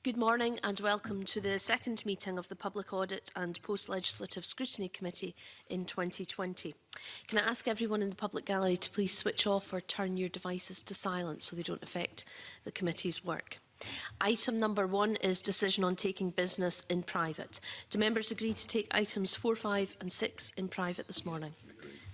Good morning and welcome to the second meeting of the Public Audit and Post-Legislative Scrutiny Committee in 2020. Can I ask everyone in the public gallery to please switch off or turn your devices to silent so they don't affect the committee's work? Item number 1 is decision on taking business in private. Do members agree to take items 4, 5 and 6 in private this morning?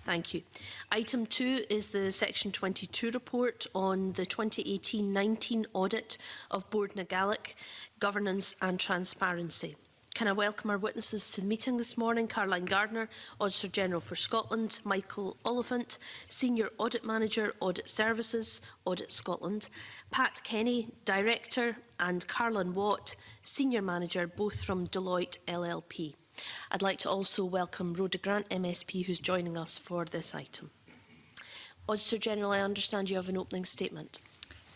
Thank you. Item 2 is the Section 22 report on the 2018-19 audit of Bord na Gaelic, governance and transparency. Can I welcome our witnesses to the meeting this morning? Caroline Gardner, Auditor General for Scotland, Michael Oliphant, Senior Audit Manager, Audit Services, Audit Scotland, Pat Kenny, Director, and Carlin Watt, Senior Manager, both from Deloitte LLP. I'd like to also welcome Rhoda Grant, MSP, who's joining us for this item. Auditor General, I understand you have an opening statement.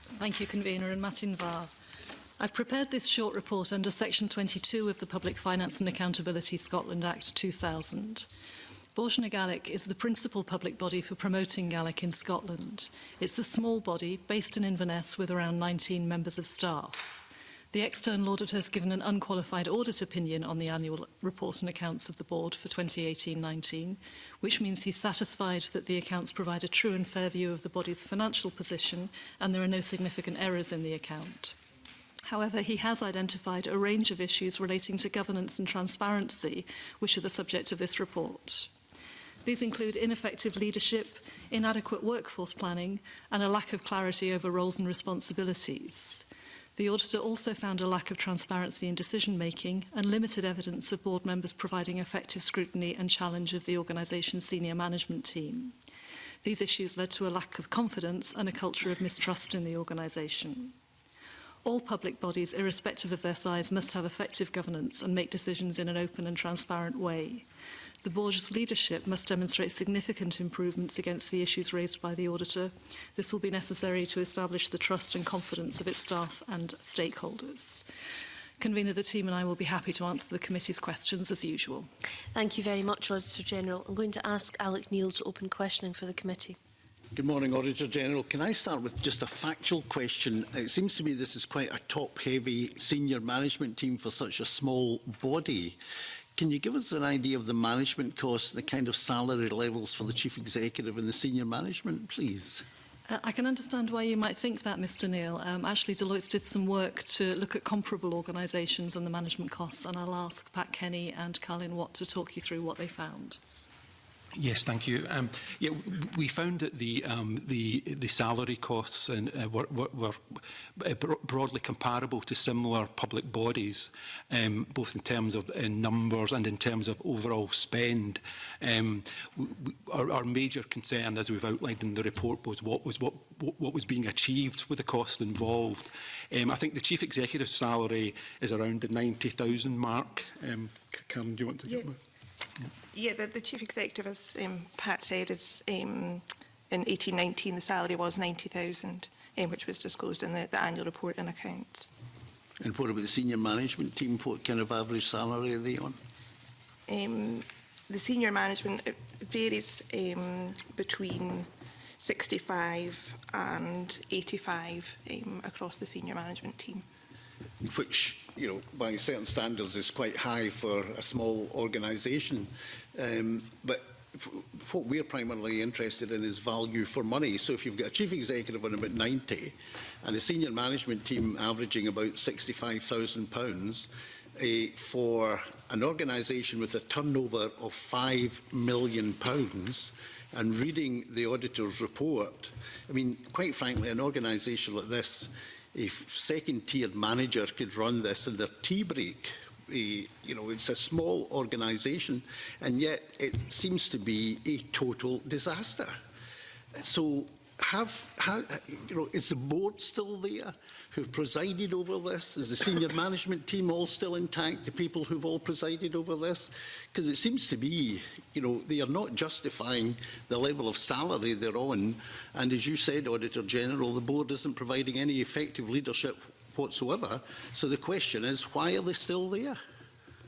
Thank you, Convener, and Martin Var. I've prepared this short report under Section 22 of the Public Finance and Accountability Scotland Act 2000. Bord na Gaelic is the principal public body for promoting Gaelic in Scotland. It's a small body based in Inverness with around 19 members of staff. The external auditor has given an unqualified audit opinion on the annual report and accounts of the board for 2018-19, which means he's satisfied that the accounts provide a true and fair view of the body's financial position and there are no significant errors in the account. However, he has identified a range of issues relating to governance and transparency, which are the subject of this report. These include ineffective leadership, inadequate workforce planning, and a lack of clarity over roles and responsibilities. The auditor also found a lack of transparency in decision-making and limited evidence of board members providing effective scrutiny and challenge of the organisation's senior management team. These issues led to a lack of confidence and a culture of mistrust in the organisation. All public bodies, irrespective of their size, must have effective governance and make decisions in an open and transparent way. The board's leadership must demonstrate significant improvements against the issues raised by the auditor. This will be necessary to establish the trust and confidence of its staff and stakeholders. Convener, the team and I will be happy to answer the committee's questions as usual. Thank you very much, Auditor General. I'm going to ask Alec Neil to open questioning for the committee. Good morning, Auditor General. Can I start with just a factual question? It seems to me this is quite a top-heavy senior management team for such a small body. Can you give us an idea of the management costs, the kind of salary levels for the Chief Executive and the senior management, please? I can understand why you might think that, Mr Neil. Actually, Deloitte did some work to look at comparable organisations and the management costs, and I'll ask Pat Kenny and Carlin Watt to talk you through what they found. Yes, thank you. We found that the salary costs were broadly comparable to similar public bodies, both in terms of numbers and in terms of overall spend. Our major concern, as we've outlined in the report, was what was being achieved with the cost involved. I think the Chief Executive's salary is around the 90,000 mark. Karen, do you want to get more? Yeah, the Chief Executive, as Pat said, is in 18-19 the salary was 90,000, which was disclosed in the annual report and accounts. And what about the senior management team? What kind of average salary are they on? The senior management varies between 65 and 85 across the senior management team. Which, you know, by certain standards is quite high for a small organisation. But what we're primarily interested in is value for money. So if you've got a Chief Executive on about 90 and a senior management team averaging about £65,000 for an organisation with a turnover of £5 million, and reading the auditor's report, I mean, quite frankly, an organisation like this, a second-tiered manager could run this in their tea break. You know, it's a small organisation, and yet it seems to be a total disaster. So, is the board still there who've presided over this? Is the senior management team all still intact, the people who've all presided over this? Because it seems to be, you know, they are not justifying the level of salary they're on. And as you said, Auditor General, the board isn't providing any effective leadership whatsoever. So the question is, why are they still there?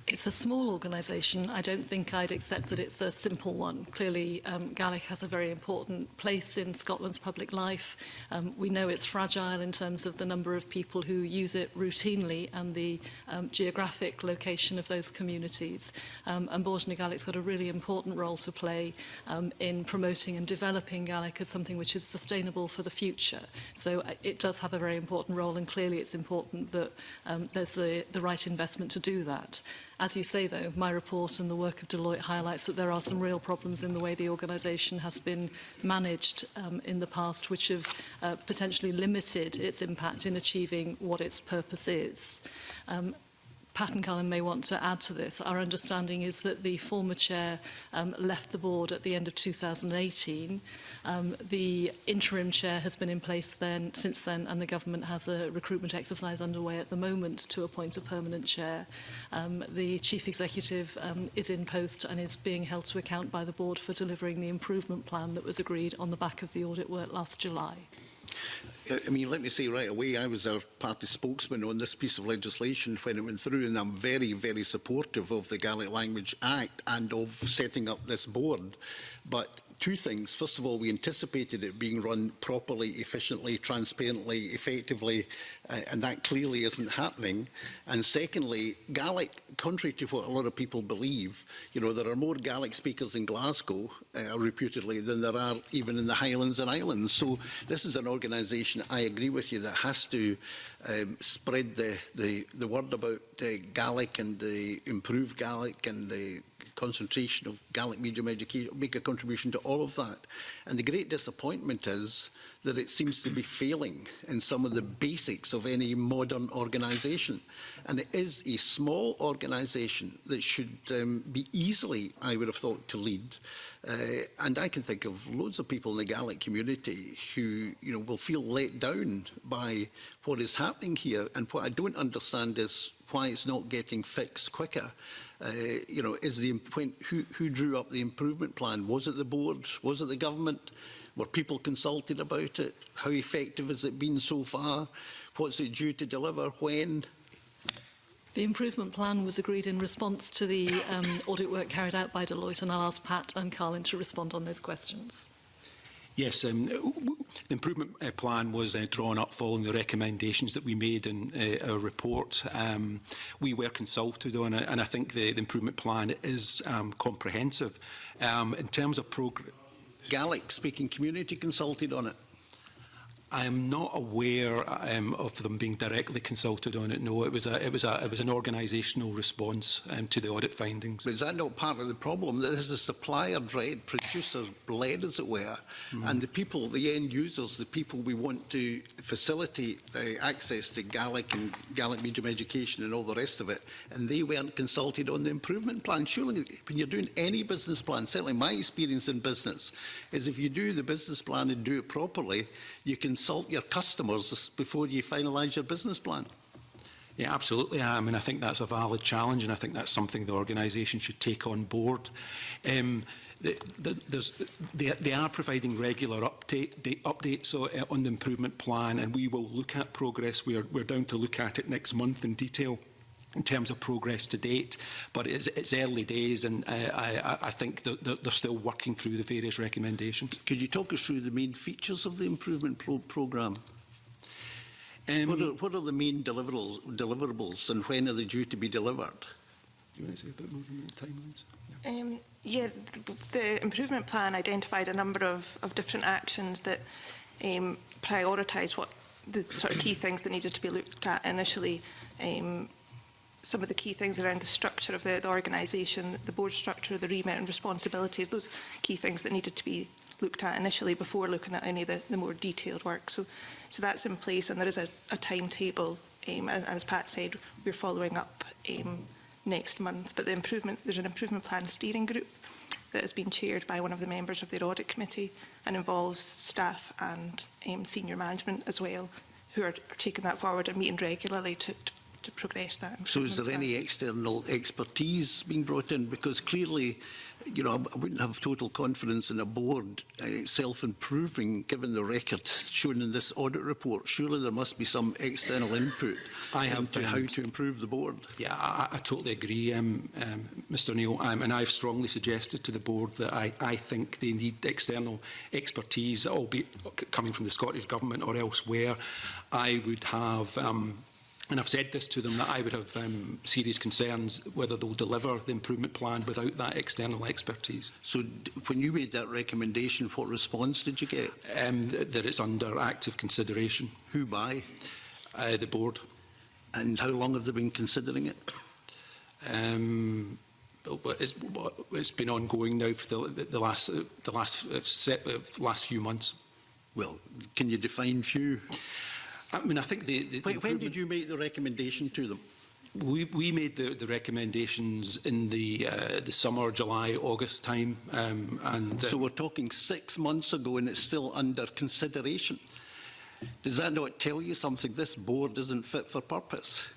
It's a small organisation. I don't think I'd accept that it's a simple one. Clearly, Gaelic has a very important place in Scotland's public life. We know it's fragile in terms of the number of people who use it routinely and the geographic location of those communities. And Bord na Gaelic's got a really important role to play in promoting and developing Gaelic as something which is sustainable for the future. So it does have a very important role, and clearly it's important that there's the right investment to do that. As you say, though, my report and the work of Deloitte highlights that there are some real problems in the way the organisation has been managed in the past, which have potentially limited its impact in achieving what its purpose is. Pat and Colin may want to add to this. Our understanding is that the former chair left the board at the end of 2018. The interim chair has been in place since then, and the government has a recruitment exercise underway at the moment to appoint a permanent chair. The chief executive is in post and is being held to account by the board for delivering the improvement plan that was agreed on the back of the audit work last July. I mean, let me say right away, I was our party spokesman on this piece of legislation when it went through, and I'm very, very supportive of the Gaelic Language Act and of setting up this board. But two things. First of all, we anticipated it being run properly, efficiently, transparently, effectively, and that clearly isn't happening. And secondly, Gaelic, contrary to what a lot of people believe, you know, there are more Gaelic speakers in Glasgow, reputedly, than there are even in the Highlands and Islands. So this is an organisation, I agree with you, that has to spread the word about Gaelic and improve Gaelic and the concentration of Gaelic medium education, make a contribution to all of that. And the great disappointment is that it seems to be failing in some of the basics of any modern organisation. And it is a small organisation that should be easily, I would have thought, to lead. And I can think of loads of people in the Gaelic community who, you know, will feel let down by what is happening here. And what I don't understand is why it's not getting fixed quicker. You know, is the point who drew up the improvement plan? Was it the board? Was it the government? Were people consulted about it? How effective has it been so far? What's it due to deliver? When? The improvement plan was agreed in response to the audit work carried out by Deloitte, and I'll ask Pat and Colin to respond on those questions. Yes, the improvement plan was drawn up following the recommendations that we made in our report. We were consulted on it, and I think the improvement plan is comprehensive. In terms of progress, Gaelic-speaking community consulted on it? I am not aware of them being directly consulted on it. No, it was an organisational response to the audit findings. But is that not part of the problem? That this is supplier-led, producer-led, as it were, and the people, the end users, the people we want to facilitate access to Gaelic and Gaelic medium education and all the rest of it, and they weren't consulted on the improvement plan. Surely, when you're doing any business plan, certainly my experience in business is if you do the business plan and do it properly, you consult your customers before you finalise your business plan. Yeah, absolutely. I mean, I think that's a valid challenge, and I think that's something the organisation should take on board. They are providing regular updates on the improvement plan, and we will look at progress. We're down to look at it next month in detail in terms of progress to date, but it's early days, and I think that they're still working through the various recommendations. Could you talk us through the main features of the improvement programme? What are the main deliverables, and when are they due to be delivered? Do you want to say a bit more on the timelines? Yeah, the improvement plan identified a number of different actions that prioritise what the sort of key things that needed to be looked at initially. Some of the key things around the structure of the organisation, the board structure, the remit and responsibilities, those key things that needed to be looked at initially before looking at any of the more detailed work. So that's in place, and there is a timetable, and as Pat said, we're following up next month. But there's an improvement plan steering group that has been chaired by one of the members of the audit committee and involves staff and senior management as well, who are taking that forward and meeting regularly to to progress that. So is there any external expertise being brought in? Because clearly, you know, I wouldn't have total confidence in a board self-improving, given the record shown in this audit report. Surely there must be some external input into how to improve the board. Yeah, I totally agree, Mr Neil, and I've strongly suggested to the board that I think they need external expertise, albeit coming from the Scottish Government or elsewhere. I would have... and I've said this to them, that I would have serious concerns whether they'll deliver the improvement plan without that external expertise. So when you made that recommendation, what response did you get? That it's under active consideration. Who by? The board. And how long have they been considering it? It's been ongoing now for the last few months. Well, can you define few? I mean, I think when did you make the recommendation to them? We made the recommendations in the summer, July, August time. So we're talking 6 months ago and it's still under consideration. Does that not tell you something? This board isn't fit for purpose.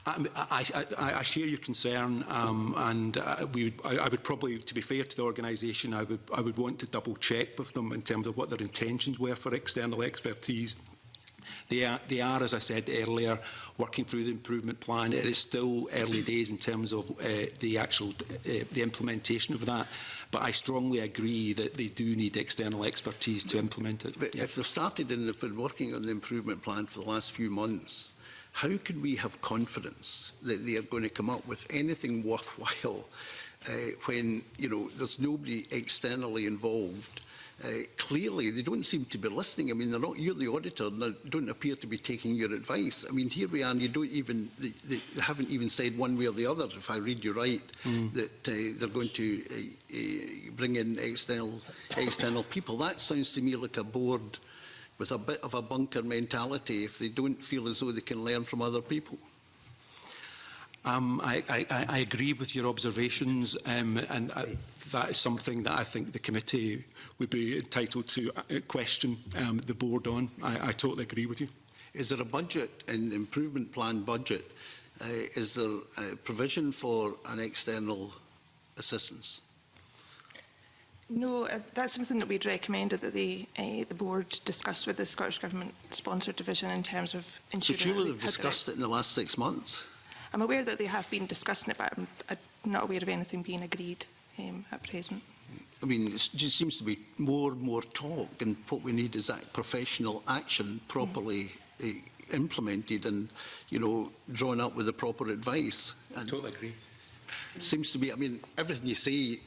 I share your concern, and I would probably, to be fair to the organisation, I would want to double check with them in terms of what their intentions were for external expertise. They are, as I said earlier, working through the improvement plan. It is still early days in terms of the implementation of that. But I strongly agree that they do need external expertise to implement it. But if they've started and they've been working on the improvement plan for the last few months, how can we have confidence that they are going to come up with anything worthwhile when, you know, there's nobody externally involved? Clearly, they don't seem to be listening. I mean, you're the auditor, and they don't appear to be taking your advice. I mean, here we are, and they haven't even said one way or the other, if I read you right, that they're going to bring in external people. That sounds to me like a board with a bit of a bunker mentality if they don't feel as though they can learn from other people. I agree with your observations, and that is something that I think the committee would be entitled to question the board on. I totally agree with you. Is there a budget, an improvement plan budget? Is there a provision for an external assistance? No, that's something that we'd recommended that the board discuss with the Scottish Government sponsored division in terms of ensuring. So surely they've discussed it in the last 6 months. I'm aware that they have been discussing it, but I'm not aware of anything being agreed at present. I mean, it just seems to be more and more talk, and what we need is that professional action properly implemented and, you know, drawn up with the proper advice. I totally agree. It seems to be, I mean, everything you say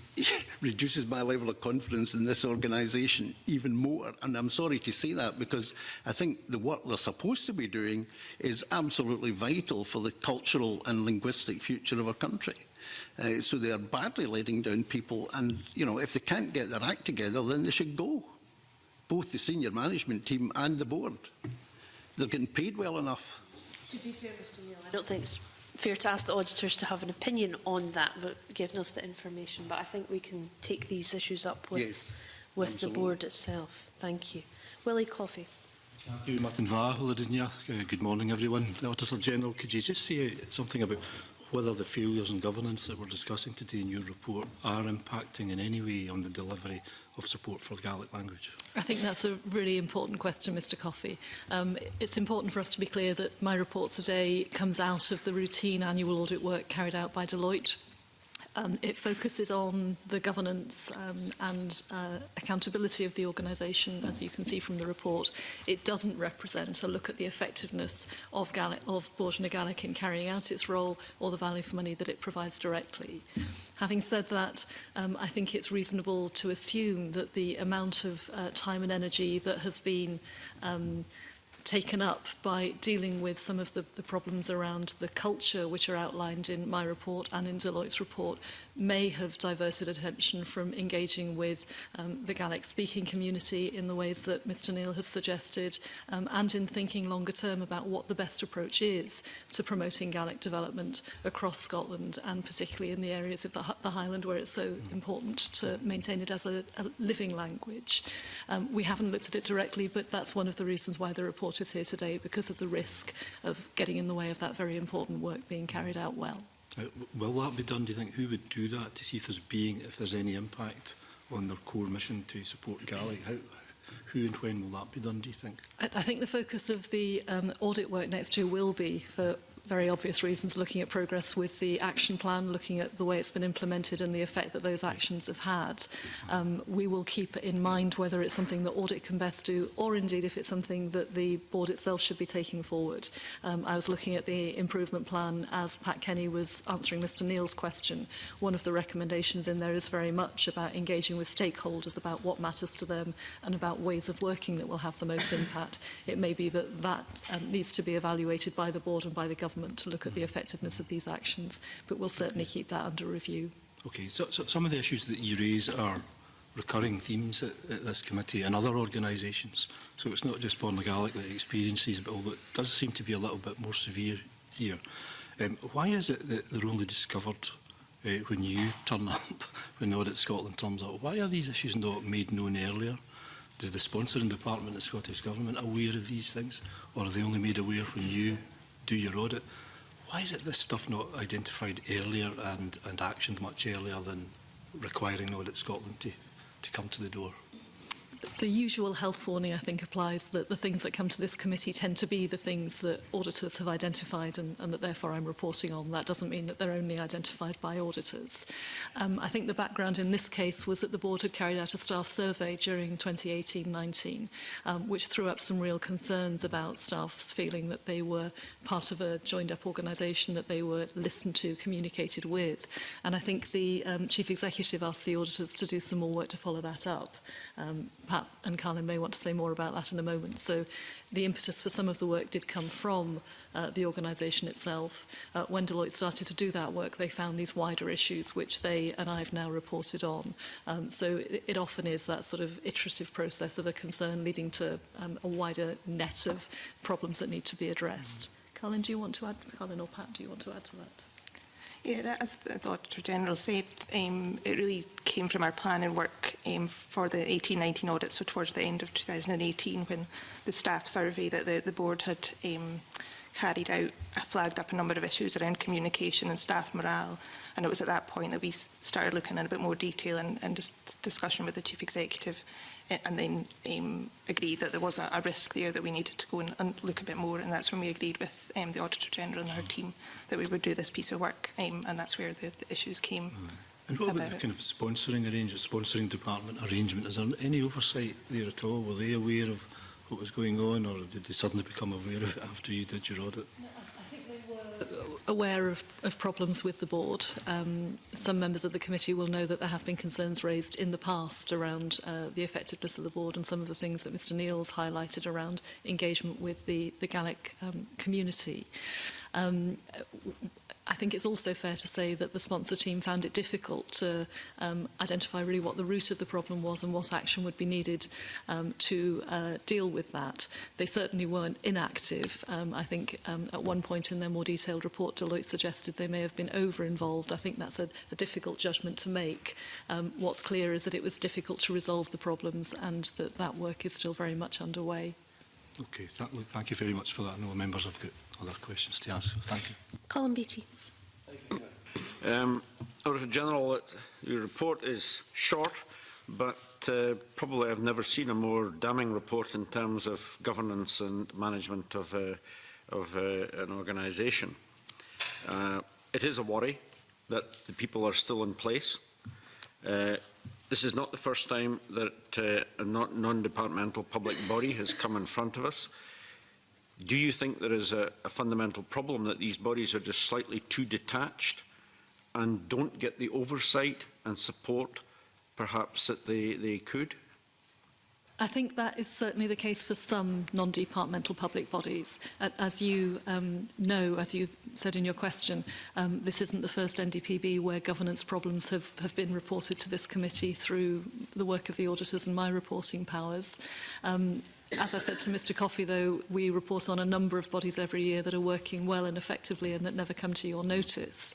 reduces my level of confidence in this organisation even more. And I'm sorry to say that, because I think the work they're supposed to be doing is absolutely vital for the cultural and linguistic future of our country. So they are badly letting down people. And, you know, if they can't get their act together, then they should go. Both the senior management team and the board. They're getting paid well enough. To be fair, Mr Neil, I don't think it's fair to ask the auditors to have an opinion on that, but giving us the information. But I think we can take these issues up with the board itself. Thank you. Willie Coffey. Thank you, Martin Var. Good morning, everyone. The Auditor General, could you just say something about whether the failures in governance that we're discussing today in your report are impacting in any way on the delivery of support for the Gaelic language? I think that's a really important question, Mr Coffey. It's important for us to be clear that my report today comes out of the routine annual audit work carried out by Deloitte. It focuses on the governance and accountability of the organisation, as you can see from the report. It doesn't represent a look at the effectiveness of Bord Gaelic in carrying out its role or the value for money that it provides directly. Having said that, I think it's reasonable to assume that the amount of time and energy that has been taken up by dealing with some of the problems around the culture which are outlined in my report and in Deloitte's report may have diverted attention from engaging with the Gaelic speaking community in the ways that Mr Neil has suggested, and in thinking longer term about what the best approach is to promoting Gaelic development across Scotland, and particularly in the areas of the Highland where it's so important to maintain it as a living language. We haven't looked at it directly, but that's one of the reasons why the report report is here today because of the risk of getting in the way of that very important work being carried out well. Will that be done, do you think? Who would do that to see if there's any impact on their core mission to support Gaelic? Who and when will that be done, do you think? I think the focus of the audit work next year will be, for very obvious reasons, looking at progress with the action plan, looking at the way it's been implemented and the effect that those actions have had. We will keep in mind whether it's something that audit can best do, or indeed if it's something that the board itself should be taking forward. I was looking at the improvement plan as Pat Kenny was answering Mr Neil's question. One of the recommendations in there is very much about engaging with stakeholders about what matters to them and about ways of working that will have the most impact. It may be that that needs to be evaluated by the board and by the government to look at the effectiveness of these actions, but we'll certainly keep that under review. Okay, so some of the issues that you raise are recurring themes at this committee and other organisations. So it's not just Born Gaelic that experiences, but although it does seem to be a little bit more severe here. Why is it that they're only discovered when you turn up, when Audit Scotland turns up? Why are these issues not made known earlier? Is the sponsoring department of the Scottish Government aware of these things, or are they only made aware when you do your audit? Why is it this stuff not identified earlier and actioned much earlier than requiring Audit Scotland to come to the door? The usual health warning, I think, applies that the things that come to this committee tend to be the things that auditors have identified and that therefore I'm reporting on. That doesn't mean that they're only identified by auditors. I think the background in this case was that the board had carried out a staff survey during 2018-19, which threw up some real concerns about staff's feeling that they were part of a joined-up organisation, that they were listened to, communicated with. And I think the Chief Executive asked the auditors to do some more work to follow that up. Pat and Colin may want to say more about that in a moment. So the impetus for some of the work did come from the organisation itself. When Deloitte started to do that work, they found these wider issues, which they and I have now reported on. So it often is that sort of iterative process of a concern leading to a wider net of problems that need to be addressed. Colin, do you want to add? Colin or Pat, do you want to add to that? Yeah, as the Auditor General said, it really came from our planning work for the 18-19 audit, so towards the end of 2018, when the staff survey that the board had carried out flagged up a number of issues around communication and staff morale, and it was at that point that we started looking in a bit more detail and discussion with the Chief Executive, and then agreed that there was a risk there that we needed to go and look a bit more, and that's when we agreed with the Auditor General and her team that we would do this piece of work, and that's where the issues came. And what about the kind of sponsoring department arrangement? Is there any oversight there at all? Were they aware of what was going on, or did they suddenly become aware of it after you did your audit? No, I think they were aware of problems with the board. Some members of the committee will know that there have been concerns raised in the past around the effectiveness of the board and some of the things that Mr Neil's highlighted around engagement with the Gaelic community. I think it's also fair to say that the sponsor team found it difficult to identify really what the root of the problem was and what action would be needed to deal with that. They certainly weren't inactive. I think at one point in their more detailed report, Deloitte suggested they may have been over-involved. I think that's a difficult judgment to make. What's clear is that it was difficult to resolve the problems and that work is still very much underway. Okay, thank you very much for that. I know members have got other questions to ask, so thank you. Colin Beattie. Auditor General, your report is short, but probably I've never seen a more damning report in terms of governance and management of an organisation. It is a worry that the people are still in place. This is not the first time that a non-departmental public body has come in front of us. Do you think there is a fundamental problem that these bodies are just slightly too detached and don't get the oversight and support perhaps that they could? I think that is certainly the case for some non-departmental public bodies. As you know, as you said in your question, this isn't the first NDPB where governance problems have been reported to this committee through the work of the auditors and my reporting powers. As I said to Mr Coffey, though, we report on a number of bodies every year that are working well and effectively and that never come to your notice.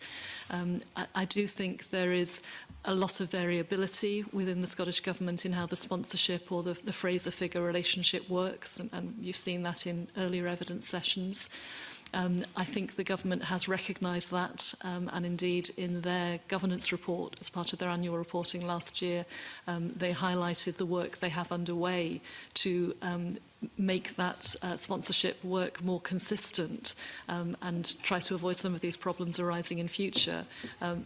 I do think there is a lot of variability within the Scottish Government in how the sponsorship or the Fraser-Figure relationship works, and you've seen that in earlier evidence sessions. I think the government has recognised that, and indeed in their governance report, as part of their annual reporting last year, they highlighted the work they have underway to make that sponsorship work more consistent and try to avoid some of these problems arising in future.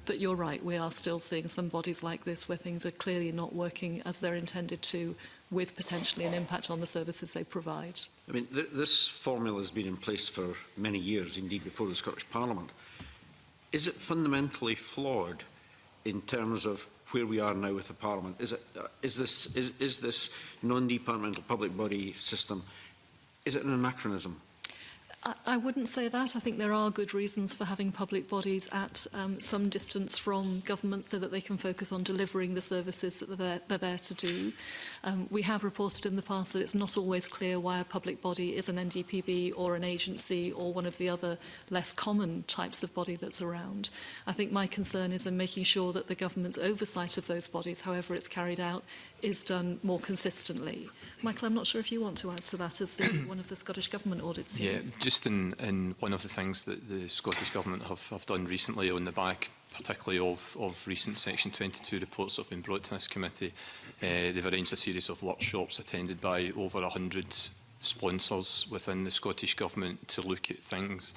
But you're right, we are still seeing some bodies like this where things are clearly not working as they're intended to, with potentially an impact on the services they provide. I mean, this formula has been in place for many years, indeed before the Scottish Parliament. Is it fundamentally flawed in terms of where we are now with the Parliament? Is this non-departmental public body system, is it an anachronism? I wouldn't say that. I think there are good reasons for having public bodies at some distance from government so that they can focus on delivering the services that they're there to do. We have reported in the past that it's not always clear why a public body is an NDPB or an agency or one of the other less common types of body that's around. I think my concern is in making sure that the government's oversight of those bodies, however it's carried out, is done more consistently. Michael, I'm not sure if you want to add to that as one of the Scottish Government audits here. Yeah, just in one of the things that the Scottish Government have done recently on the back, particularly of recent Section 22 reports that have been brought to this committee, they've arranged a series of workshops attended by over 100 sponsors within the Scottish Government to look at things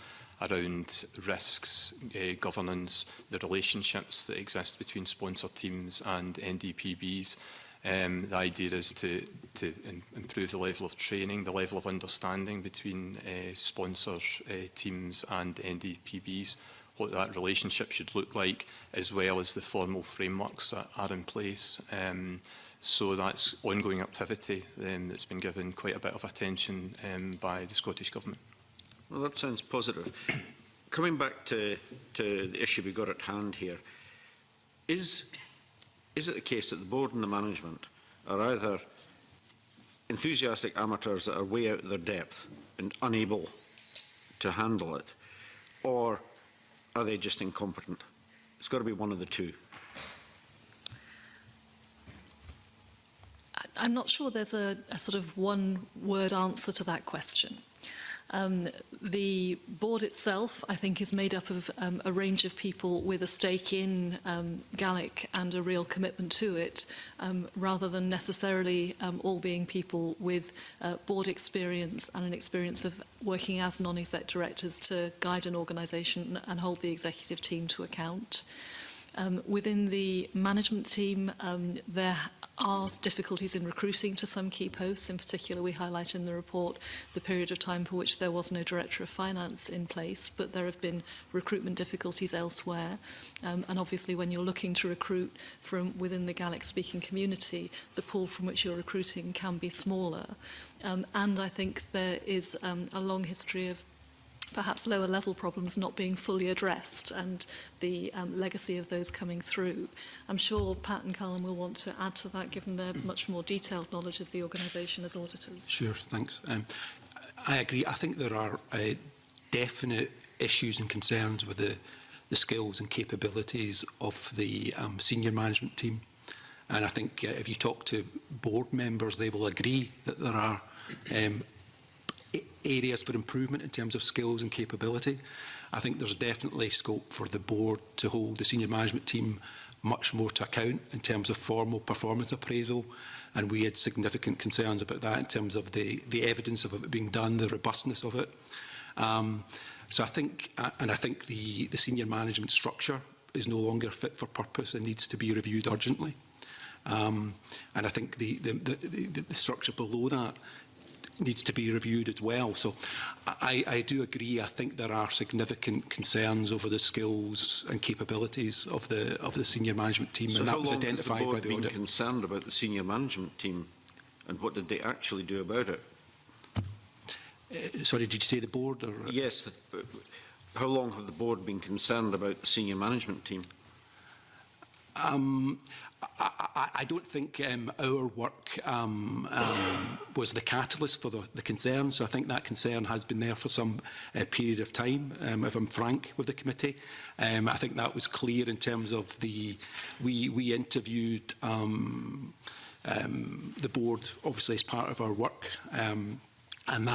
around risks, governance, the relationships that exist between sponsor teams and NDPBs. The idea is to improve the level of training, the level of understanding between sponsor teams and NDPBs, what that relationship should look like, as well as the formal frameworks that are in place. So that's ongoing activity that's been given quite a bit of attention by the Scottish Government. Well, that sounds positive. Coming back to the issue we got at hand here, is it the case that the board and the management are either enthusiastic amateurs that are way out of their depth and unable to handle it, or are they just incompetent? It's got to be one of the two. I'm not sure there's a sort of one-word answer to that question. The board itself, I think, is made up of a range of people with a stake in Gaelic and a real commitment to it, rather than necessarily all being people with board experience and an experience of working as non-exec directors to guide an organisation and hold the executive team to account. Within the management team, there are difficulties in recruiting to some key posts. In particular, we highlight in the report the period of time for which there was no Director of Finance in place, but there have been recruitment difficulties elsewhere. And obviously, when you're looking to recruit from within the Gaelic-speaking community, the pool from which you're recruiting can be smaller. And I think there is a long history of perhaps lower level problems not being fully addressed and the legacy of those coming through. I'm sure Pat and Callum will want to add to that given their much more detailed knowledge of the organisation as auditors. Sure, thanks. I agree. I think there are definite issues and concerns with the skills and capabilities of the senior management team. And I think if you talk to board members, they will agree that there are areas for improvement in terms of skills and capability. I think there's definitely scope for the board to hold the senior management team much more to account in terms of formal performance appraisal, and we had significant concerns about that in terms of the evidence of it being done, the robustness of it. So I think, the senior management structure is no longer fit for purpose and needs to be reviewed urgently. And I think the structure below that needs to be reviewed as well. So I do agree. I think there are significant concerns over the skills and capabilities of the senior management team, so and that was identified by the audit. So how long has the board been concerned about the senior management team, and what did they actually do about it? Sorry, did you say the board? Or? Yes. How long have the board been concerned about the senior management team? I don't think our work was the catalyst for the concern, so I think that concern has been there for some period of time, if I'm frank with the committee. I think that was clear in terms of we interviewed the board, obviously, as part of our work. And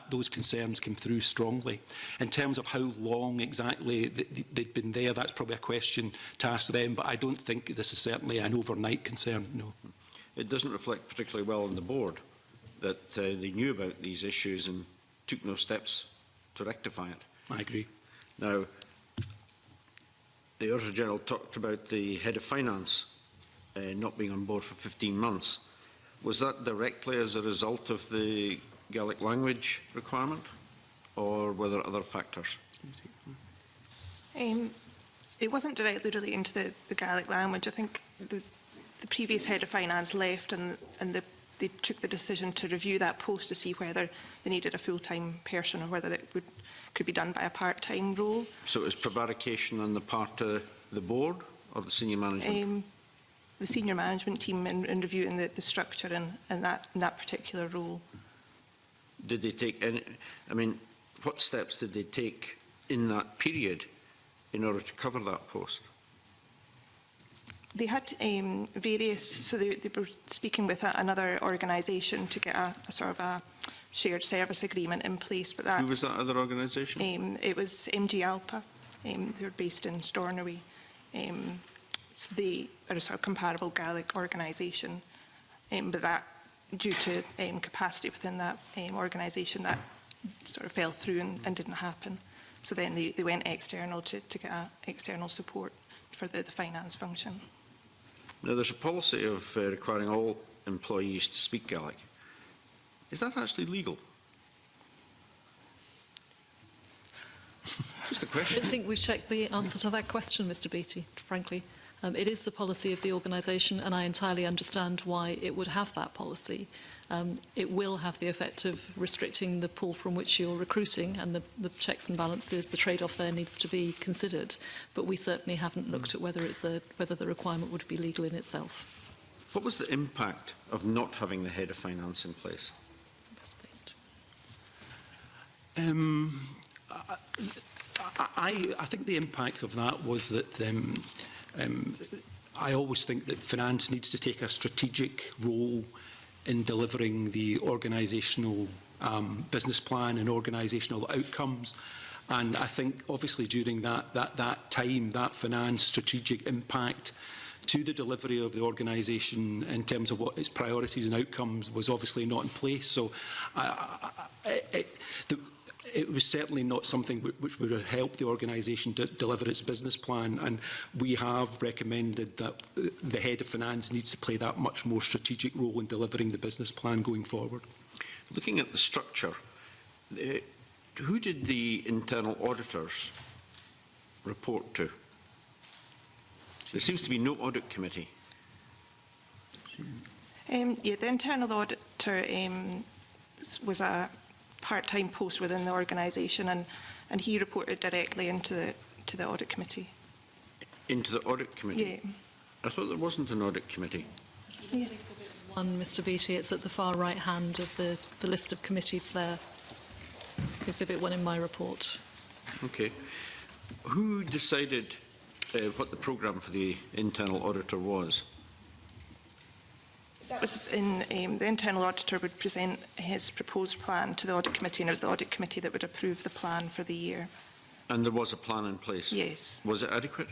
those concerns came through strongly. In terms of how long exactly they'd been there, that's probably a question to ask them, but I don't think this is certainly an overnight concern, no. It doesn't reflect particularly well on the board that they knew about these issues and took no steps to rectify it. I agree. Now, the Auditor General talked about the head of finance not being on board for 15 months. Was that directly as a result of the Gaelic language requirement, or were there other factors? It wasn't directly relating to the Gaelic language. I think the previous head of finance left, and they took the decision to review that post to see whether they needed a full-time person or whether it could be done by a part-time role. So it was prevarication on the part of the board or the senior management? The senior management team in reviewing the structure in that particular role. Did they take any, I mean, what steps did they take in that period in order to cover that post? They had various, so they were speaking with another organisation to get a sort of a shared service agreement in place. But that, who was that other organisation? It was MG Alpa. They're based in Stornoway. So they are a sort of comparable Gaelic organisation. But that, due to capacity within that organisation, that sort of fell through and didn't happen. So then they went external to get external support for the finance function. Now, there's a policy of requiring all employees to speak Gaelic. Is that actually legal? Just a question. I think we've checked the answer to that question, Mr. Beattie, frankly. It is the policy of the organisation, and I entirely understand why it would have that policy. It will have the effect of restricting the pool from which you're recruiting, and the checks and balances, the trade-off there needs to be considered. But we certainly haven't looked at whether the requirement would be legal in itself. What was the impact of not having the head of finance in place? I think the impact of that was that I always think that finance needs to take a strategic role in delivering the organisational business plan and organisational outcomes. And I think obviously during that time, that finance strategic impact to the delivery of the organisation in terms of what its priorities and outcomes was obviously not in place. So it was certainly not something which would have helped the organisation to deliver its business plan, and we have recommended that the head of finance needs to play that much more strategic role in delivering the business plan going forward. Looking at the structure, who did the internal auditors report to? There seems to be no audit committee. Yeah, the internal auditor was a part-time post within the organisation, and he reported directly into the audit committee. Into the audit committee? Yeah. I thought there wasn't an audit committee. Yeah. One, Mr. Beattie, it's at the far right hand of the list of committees there. Exhibit 1 in my report. Okay. Who decided what the programme for the internal auditor was? That was in the internal auditor would present his proposed plan to the audit committee, and it was the audit committee that would approve the plan for the year. And there was a plan in place? Yes. Was it adequate?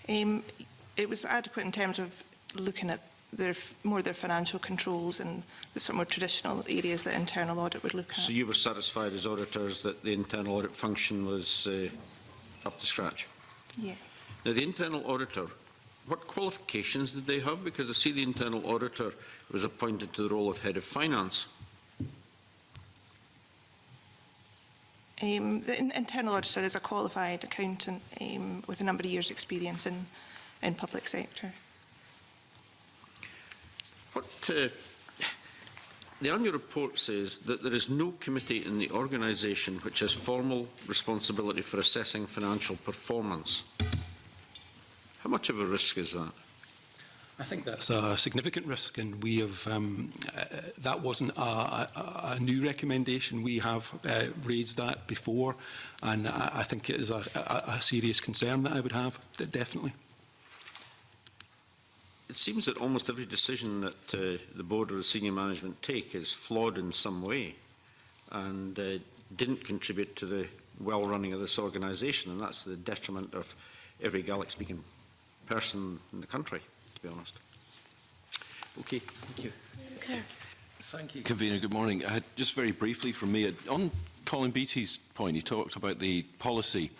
It was adequate in terms of looking at their financial controls and the sort of more traditional areas that internal audit would look at. So you were satisfied as auditors that the internal audit function was up to scratch? Yeah. Now, the internal auditor, what qualifications did they have? Because I see the internal auditor was appointed to the role of head of finance. The internal auditor is a qualified accountant with a number of years' experience in public sector. The annual report says that there is no committee in the organisation which has formal responsibility for assessing financial performance. How much of a risk is that? I think that's a significant risk, and we have that wasn't a new recommendation. We have raised that before, and I think it is a serious concern that I would have, definitely. It seems that almost every decision that the board or the senior management take is flawed in some way and didn't contribute to the well-running of this organisation, and that's the detriment of every Gaelic-speaking person in the country, to be honest. Okay, thank you. Okay. Thank you, Convener. Good morning. Just very briefly from me, on Colin Beattie's point, he talked about the policy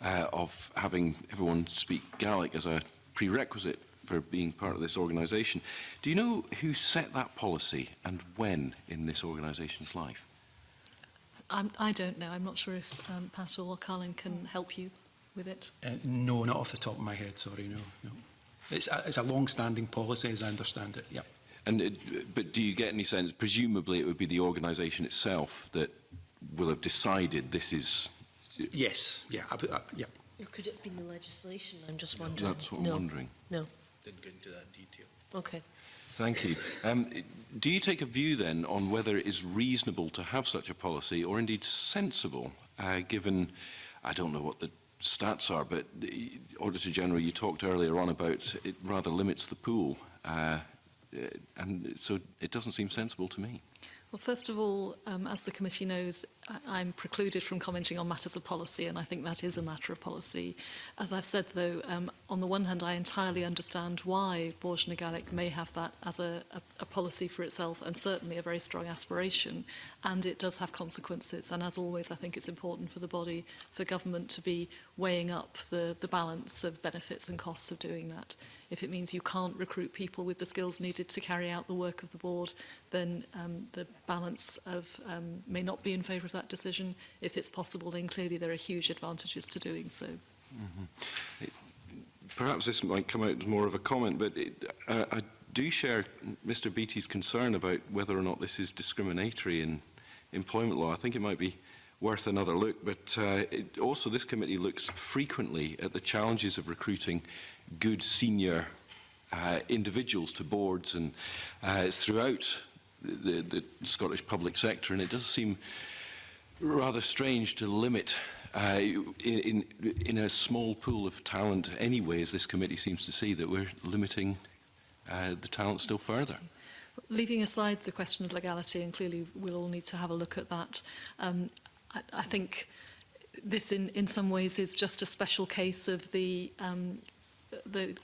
of having everyone speak Gaelic as a prerequisite for being part of this organisation. Do you know who set that policy and when in this organisation's life? I don't know. I'm not sure if Pat or Colin can help you with it. No, not off the top of my head, sorry, no. It's a long-standing policy, as I understand it, yeah. And but do you get any sense, presumably it would be the organisation itself that will have decided this is... Yes, yeah, yeah. Or could it have been the legislation? I'm just wondering. That's what I'm wondering. No. Didn't go into that detail. Okay. Thank you. Do you take a view then on whether it is reasonable to have such a policy, or indeed sensible, given, I don't know what the stats are, but Auditor General, you talked earlier on about it rather limits the pool, and so it doesn't seem sensible to me. Well, first of all, as the committee knows, I'm precluded from commenting on matters of policy, and I think that is a matter of policy. As I've said, though, on the one hand, I entirely understand why Bord na Gaelic may have that as a policy for itself, and certainly a very strong aspiration, and it does have consequences. And as always, I think it's important for the body, for government to be weighing up the balance of benefits and costs of doing that. If it means you can't recruit people with the skills needed to carry out the work of the board, then the balance of may not be in favour of that decision. If it's possible, then clearly there are huge advantages to doing so. Mm-hmm. Perhaps this might come out as more of a comment, but I do share Mr. Beattie's concern about whether or not this is discriminatory in employment law. I think it might be worth another look, but also this committee looks frequently at the challenges of recruiting good senior individuals to boards and throughout the Scottish public sector, and it does seem rather strange to limit in a small pool of talent anyway, as this committee seems to see, that we're limiting the talent still further. Leaving aside the question of legality, and clearly we'll all need to have a look at that, I think this in some ways is just a special case of the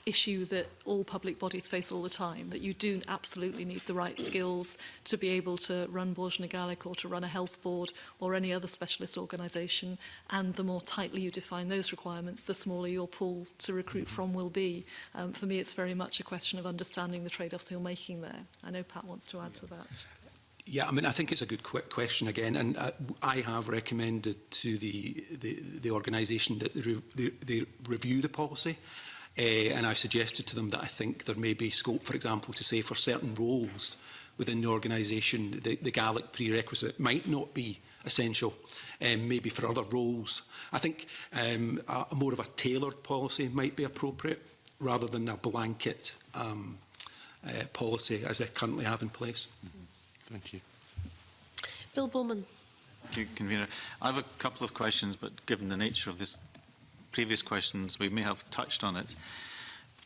issue that all public bodies face all the time, that you do absolutely need the right skills to be able to run Bord na Gaelic or to run a health board or any other specialist organisation, and the more tightly you define those requirements, the smaller your pool to recruit from will be. For me, it's very much a question of understanding the trade-offs you're making there. I know Pat wants to add to that. Yeah, I mean, I think it's a good question again, and I have recommended to the organisation that they review the policy, and I've suggested to them that I think there may be scope, for example, to say for certain roles within the organisation, the Gaelic prerequisite might not be essential, maybe for other roles. I think more of a tailored policy might be appropriate, rather than a blanket policy as I currently have in place. Mm-hmm. Thank you. Bill Bowman. Thank you, Convener. I have a couple of questions, but given the nature of this previous questions, we may have touched on it.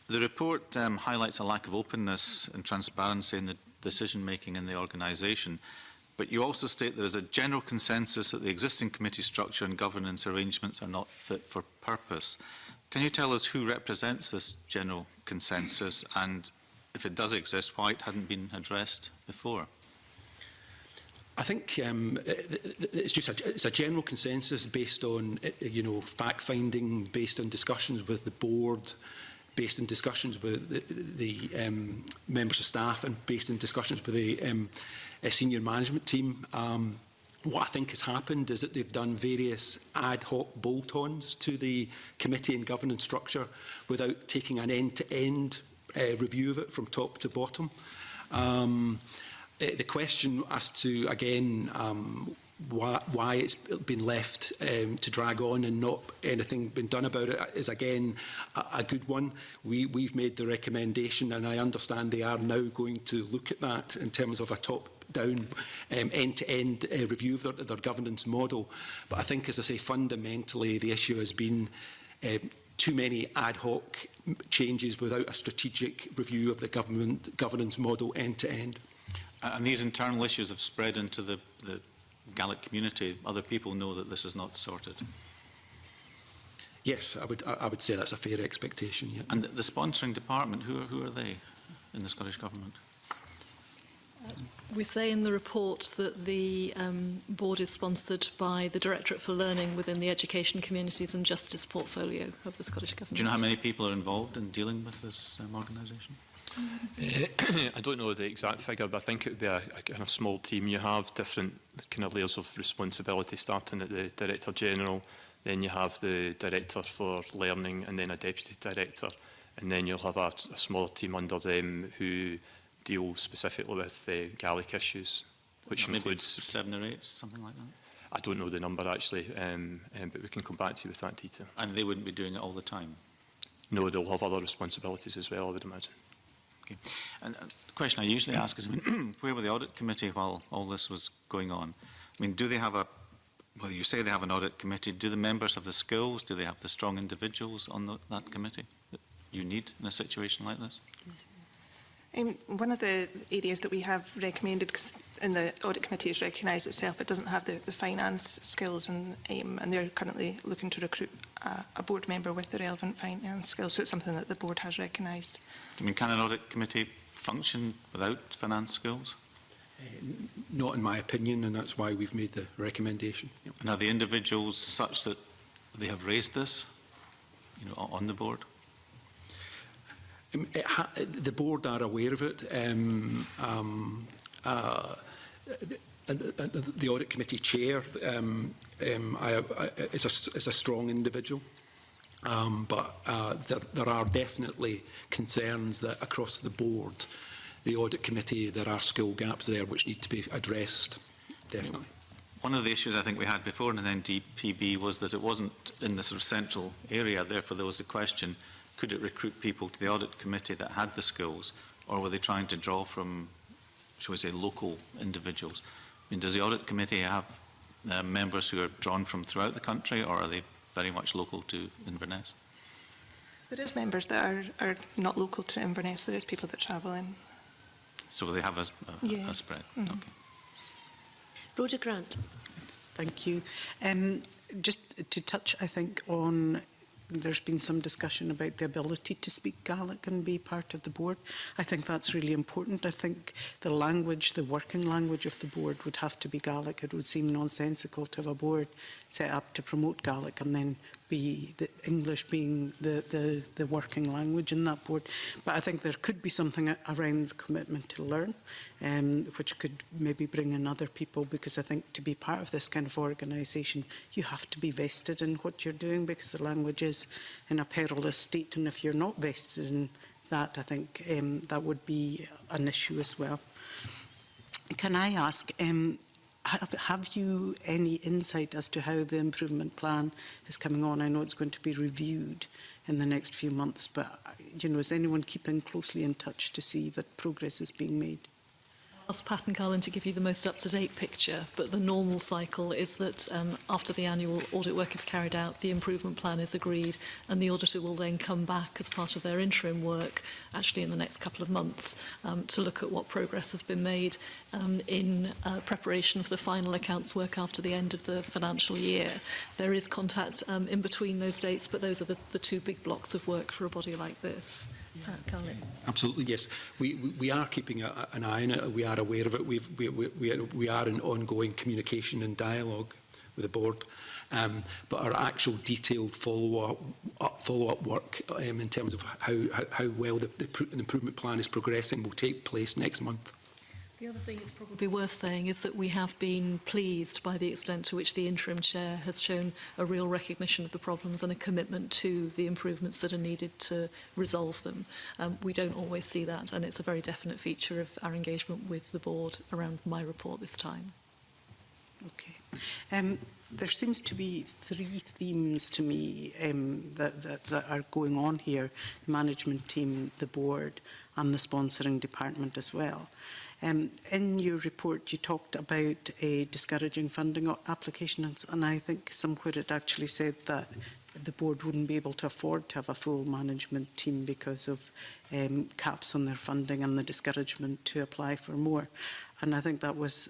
The report highlights a lack of openness and transparency in the decision-making in the organisation, but you also state there is a general consensus that the existing committee structure and governance arrangements are not fit for purpose. Can you tell us who represents this general consensus, and if it does exist, why it hadn't been addressed before? I think it's a general consensus based on fact-finding, based on discussions with the board, based on discussions with the members of staff, and based on discussions with the senior management team. What I think has happened is that they've done various ad hoc bolt-ons to the committee and governance structure without taking an end-to-end review of it from top to bottom. The question as to, again, why it's been left to drag on and not anything been done about it is again a good one. We've made the recommendation, and I understand they are now going to look at that in terms of a top-down, end-to-end review of their governance model. But I think, as I say, fundamentally the issue has been too many ad hoc changes without a strategic review of the governance model end-to-end. And these internal issues have spread into the Gaelic community. Other people know that this is not sorted. Yes, I would say that's a fair expectation. Yeah. And the sponsoring department, who are they in the Scottish Government? We say in the report that the board is sponsored by the Directorate for Learning within the Education, Communities and Justice portfolio of the Scottish Government. Do you know how many people are involved in dealing with this organisation? I don't know the exact figure, but I think it would be a kind of small team. You have different kind of layers of responsibility, starting at the Director General, then you have the Director for Learning, and then a Deputy Director, and then you'll have a smaller team under them who deal specifically with Gaelic issues, which includes 7 or 8, something like that. I don't know the number actually, but we can come back to you with that detail. And they wouldn't be doing it all the time? No, they'll have other responsibilities as well, I would imagine. Okay. And the question I usually ask is, where were the Audit Committee while all this was going on? I mean, do they have well, you say they have an Audit Committee, do the members have the skills, do they have the strong individuals on that committee that you need in a situation like this? One of the areas that we have recommended, because in the Audit Committee has recognised itself, it doesn't have the finance skills, and they're currently looking to recruit a board member with the relevant finance skills, so it's something that the board has recognised. I mean, can an Audit Committee function without finance skills? Not in my opinion, and that's why we've made the recommendation. Yep. And are the individuals such that they have raised this, on the board? The board are aware of it. The Audit Committee chair is a strong individual, but there are definitely concerns that across the board, the Audit Committee, there are skill gaps there which need to be addressed, definitely. One of the issues I think we had before in an NDPB was that it wasn't in the sort of central area, therefore there was a question, could it recruit people to the Audit Committee that had the skills, or were they trying to draw from, shall we say, local individuals? I mean, does the Audit Committee have members who are drawn from throughout the country, or are they very much local to Inverness? There is members that are not local to Inverness. There is people that travel in. So they have a spread. Mm-hmm. Okay. Rhoda Grant. Thank you. Just to touch, I think, on there's been some discussion about the ability to speak Gaelic and be part of the board. I think that's really important. I think the language, the working language of the board would have to be Gaelic. It would seem nonsensical to have a board set up to promote Gaelic and then be the English being the working language in that board. But I think there could be something around the commitment to learn, which could maybe bring in other people, because I think to be part of this kind of organisation, you have to be vested in what you're doing, because the language is in a perilous state, and if you're not vested in that, I think that would be an issue as well. Can I ask, have you any insight as to how the improvement plan is coming on? I know it's going to be reviewed in the next few months, but is anyone keeping closely in touch to see that progress is being made? I'll ask Pat and Carlin to give you the most up-to-date picture, but the normal cycle is that after the annual audit work is carried out, the improvement plan is agreed, and the auditor will then come back as part of their interim work, actually in the next couple of months, to look at what progress has been made in preparation for the final accounts work after the end of the financial year. There is contact in between those dates, but those are the two big blocks of work for a body like this. Carlin. Absolutely, yes. We are keeping an eye on it. We are aware of it. We are in ongoing communication and dialogue with the board. But our actual detailed follow-up work in terms of how well the improvement plan is progressing will take place next month. The other thing it's probably worth saying is that we have been pleased by the extent to which the interim chair has shown a real recognition of the problems and a commitment to the improvements that are needed to resolve them. We don't always see that, and it's a very definite feature of our engagement with the board around my report this time. Okay. There seems to be three themes to me that are going on here: the management team, the board, and the sponsoring department as well. In your report, you talked about discouraging funding applications, and I think somewhere it actually said that the board wouldn't be able to afford to have a full management team because of caps on their funding and the discouragement to apply for more. And I think that was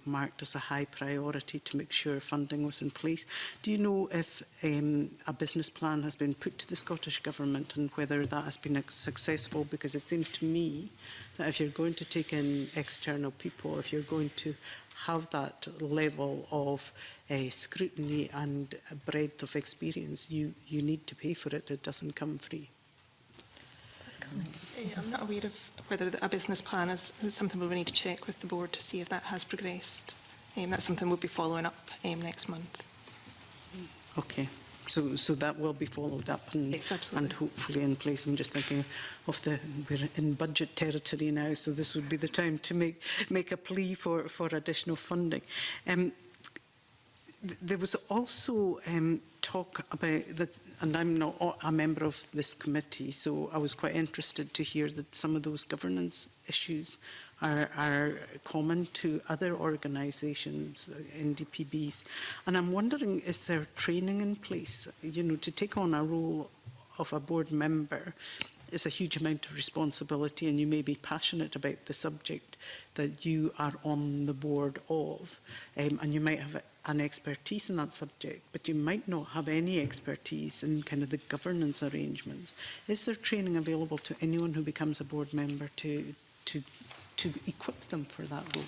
marked as a high priority to make sure funding was in place. Do you know if a business plan has been put to the Scottish Government and whether that has been successful? Because it seems to me that if you're going to take in external people, if you're going to have that level of scrutiny and breadth of experience, you need to pay for it. It doesn't come free. I'm not aware of whether a business plan is something we will need to check with the board to see if that has progressed. That's something we'll be following up next month. Okay. So that will be followed up and, yes, and hopefully in place. I'm just thinking of we're in budget territory now, so this would be the time to make a plea for additional funding. There was also talk about that, and I'm not a member of this committee, so I was quite interested to hear that some of those governance issues are common to other organisations, NDPBs. And I'm wondering, is there training in place? You know, to take on a role of a board member is a huge amount of responsibility, and you may be passionate about the subject that you are on the board of, and you might have an expertise in that subject, but you might not have any expertise in kind of the governance arrangements. Is there training available to anyone who becomes a board member to equip them for that role?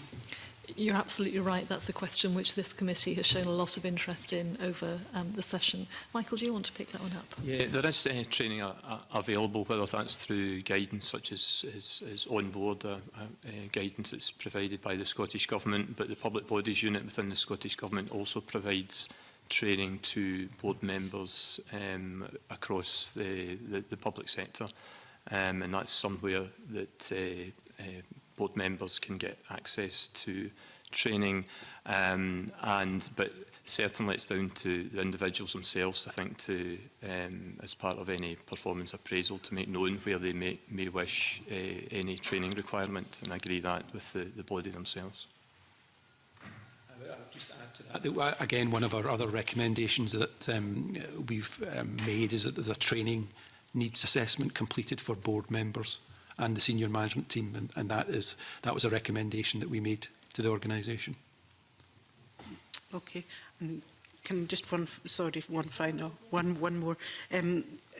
You're absolutely right. That's a question which this committee has shown a lot of interest in over the session. Michael, do you want to pick that one up? Yeah, there is training available, whether that's through guidance such as on-board guidance that's provided by the Scottish Government, but the Public Bodies Unit within the Scottish Government also provides training to board members across the public sector, and that's somewhere that board members can get access to training, but certainly it's down to the individuals themselves, I think, to as part of any performance appraisal, to make known where they may wish any training requirement, and agree that with the body themselves. I'll just add to that. Again, one of our other recommendations that we've made is that there's a training needs assessment completed for board members and the senior management team, and that was a recommendation that we made to the organisation. Okay, and can just one more.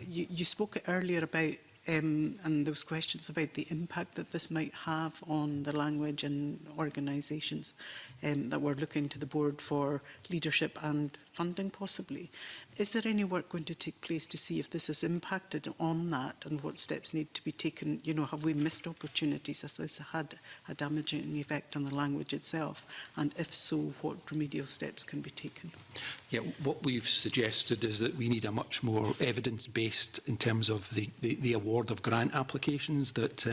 You spoke earlier about and those questions about the impact that this might have on the language and organisations that were looking to the board for leadership and funding possibly. Is there any work going to take place to see if this has impacted on that and what steps need to be taken? You know, have we missed opportunities? Has this had a damaging effect on the language itself? And if so, what remedial steps can be taken? Yeah, what we've suggested is that we need a much more evidence-based in terms of the award of grant applications, that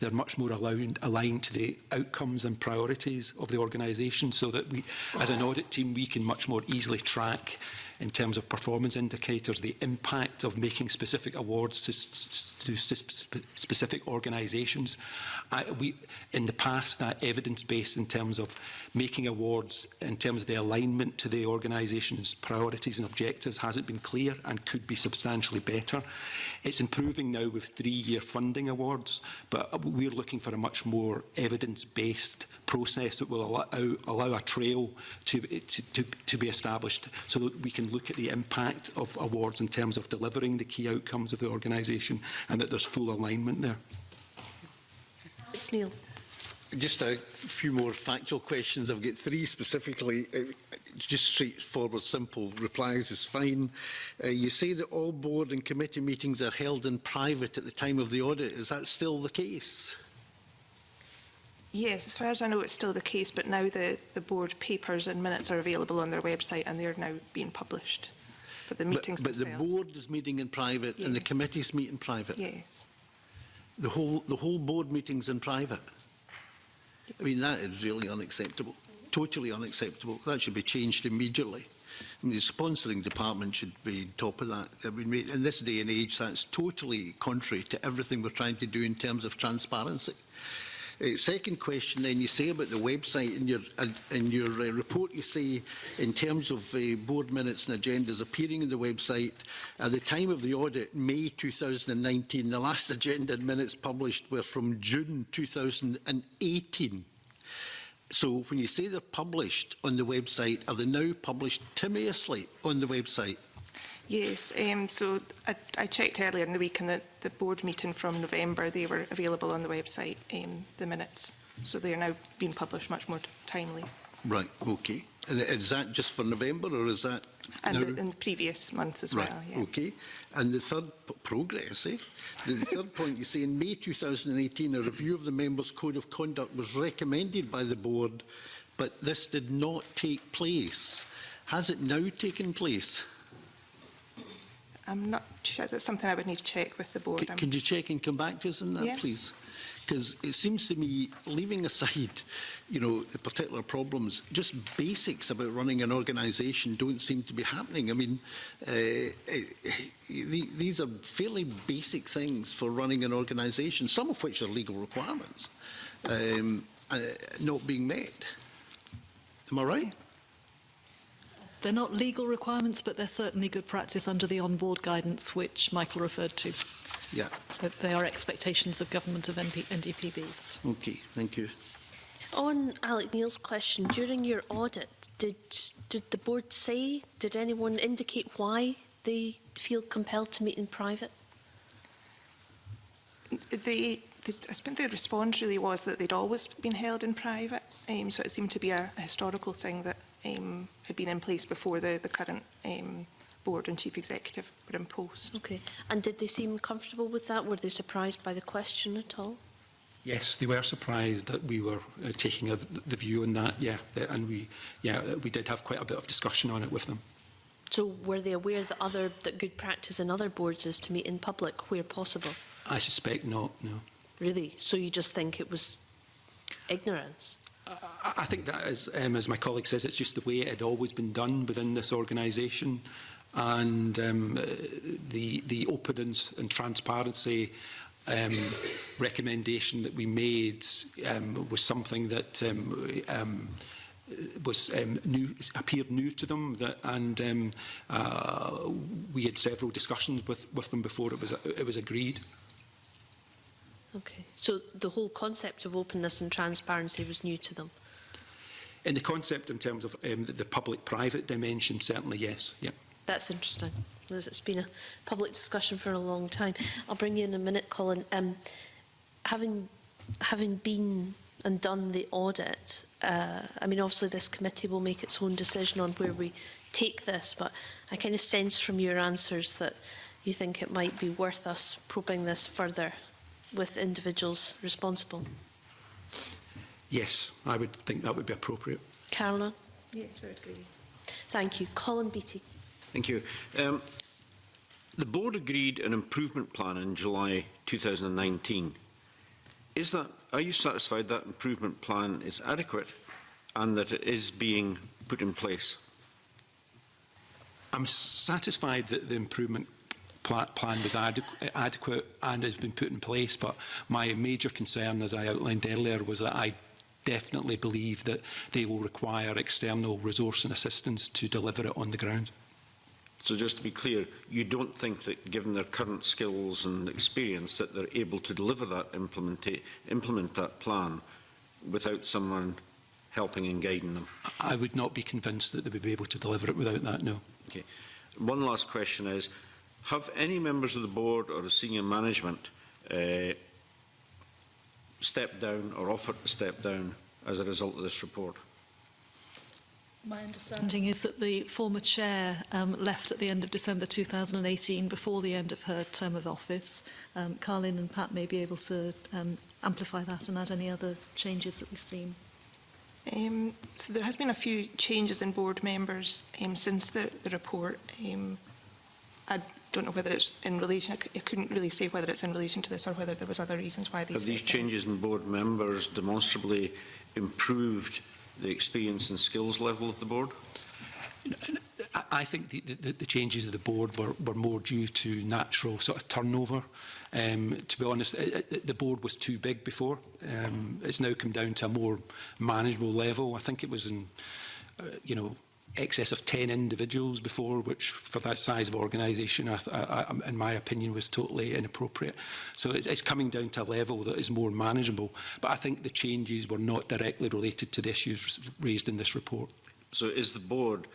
they're much more aligned to the outcomes and priorities of the organisation, so that we, as an audit team, we can much more easily track in terms of performance indicators the impact of making specific awards to specific organisations. In the past, that evidence-based in terms of making awards in terms of the alignment to the organisation's priorities and objectives hasn't been clear and could be substantially better. It's improving now with 3-year funding awards, but we're looking for a much more evidence-based process that will allow a trail to be established, so that we can look at the impact of awards in terms of delivering the key outcomes of the organisation, and that there's full alignment there. It's Neil. Just a few more factual questions. I've got 3 specifically. Just straightforward, simple replies is fine. You say that all board and committee meetings are held in private at the time of the audit. Is that still the case? Yes, as far as I know, it's still the case, but now the board papers and minutes are available on their website and they're now being published. But the meetings but themselves. The board is meeting in private, and the committees meet in private? Yes. The whole board meeting's in private? I mean, that is really unacceptable. totally unacceptable. That should be changed immediately. I mean, the sponsoring department should be top of that. I mean, in this day and age, that's totally contrary to everything we're trying to do in terms of transparency. Second question, then, you say about the website in your report, you say in terms of board minutes and agendas appearing on the website, at the time of the audit, May 2019, the last agenda and minutes published were from June 2018. So when you say they're published on the website, are they now published timeously on the website? Yes, so I checked earlier in the week, and the board meeting from November, they were available on the website, the minutes. So they are now being published much more timely. Right, okay. And is that just for November, or is that and in the previous months as right, well, yeah. Okay. And the third progress, The third point, you say in May 2018, a review of the members' code of conduct was recommended by the board, but this did not take place. Has it now taken place? I'm not sure. That's something I would need to check with the board. Could you check and come back to us on that, yeah, please? Because it seems to me, leaving aside, you know, the particular problems, just basics about running an organisation don't seem to be happening. I mean, these are fairly basic things for running an organisation, some of which are legal requirements, not being met. Am I right? They're not legal requirements, but they're certainly good practice under the on-board guidance, which Michael referred to. Yeah. But they are expectations of government of NDPBs. Okay, thank you. On Alec Neil's question, during your audit, did the board say, did anyone indicate why they feel compelled to meet in private? I think the response really was that they'd always been held in private, so it seemed to be a historical thing that had been in place before the current board and chief executive were in post. Okay, and did they seem comfortable with that? Were they surprised by the question at all? Yes, they were surprised that we were taking the view on that, and we did have quite a bit of discussion on it with them. So were they aware that good practice in other boards is to meet in public where possible? I suspect not, no. Really? So you just think it was ignorance? I think that is, as my colleague says, it's just the way it had always been done within this organisation, and the openness and transparency recommendation that we made was something that appeared new to them, and we had several discussions with them before it was agreed. Okay, so the whole concept of openness and transparency was new to them? In the concept in terms of the public-private dimension, certainly yes. Yeah. That's interesting. It's been a public discussion for a long time. I'll bring you in a minute, Colin. Having been and done the audit, I mean, obviously this committee will make its own decision on where we take this, but I kind of sense from your answers that you think it might be worth us probing this further with individuals responsible. Yes, I would think that would be appropriate. Caroline? Yes, I would agree. Thank you. Colin Beattie. Thank you. The board agreed an improvement plan in July 2019. Are you satisfied that improvement plan is adequate and that it is being put in place? I'm satisfied that the improvement plan was adequate and has been put in place, but my major concern, as I outlined earlier, was that I definitely believe that they will require external resource and assistance to deliver it on the ground. So just to be clear, you don't think that given their current skills and experience that they're able to deliver that, implement that plan without someone helping and guiding them? I would not be convinced that they would be able to deliver it without that, no. Okay. One last question is, have any members of the board or the senior management stepped down or offered to step down as a result of this report? My understanding is that the former chair left at the end of December 2018 before the end of her term of office. Carlin and Pat may be able to amplify that and add any other changes that we've seen. So there has been a few changes in board members since the report. I don't know whether it's in relation, I couldn't really say whether it's in relation to this or whether there was other reasons why these... Have these changes in board members demonstrably improved the experience and skills level of the board? I think the changes of the board were more due to natural sort of turnover. To be honest, the board was too big before. It's now come down to a more manageable level. I think it was in, excess of 10 individuals before, which for that size of organisation, in my opinion, was totally inappropriate. So it's coming down to a level that is more manageable. But I think the changes were not directly related to the issues raised in this report. So is the board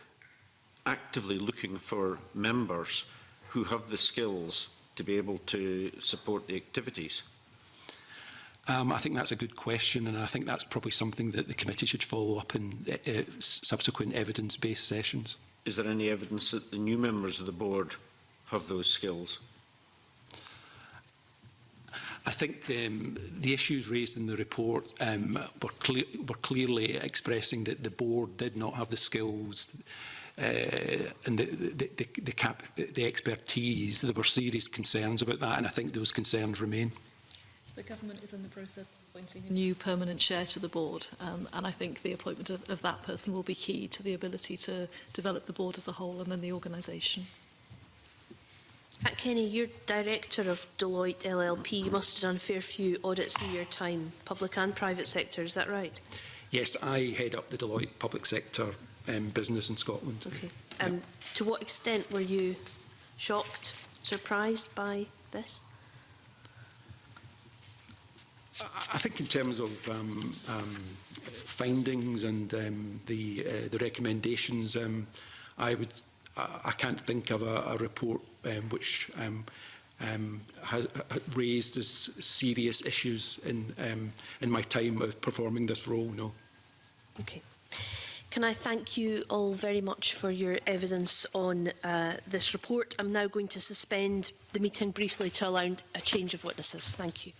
actively looking for members who have the skills to be able to support the activities? I think that's a good question, and I think that's probably something that the committee should follow up in subsequent evidence-based sessions. Is there any evidence that the new members of the board have those skills? I think the issues raised in the report were clearly expressing that the board did not have the skills and the expertise. There were serious concerns about that, and I think those concerns remain. The government is in the process of appointing a new permanent chair to the board, and I think the appointment of that person will be key to the ability to develop the board as a whole and then the organisation. Pat Kenny, you're director of Deloitte LLP. You must have done a fair few audits in your time, public and private sector, is that right? Yes, I head up the Deloitte public sector business in Scotland. Okay. To what extent were you shocked, surprised by this? I think in terms of findings and the recommendations, I can't think of a report which has raised as serious issues in my time of performing this role. No. Okay. Can I thank you all very much for your evidence on this report? I'm now going to suspend the meeting briefly to allow a change of witnesses. Thank you.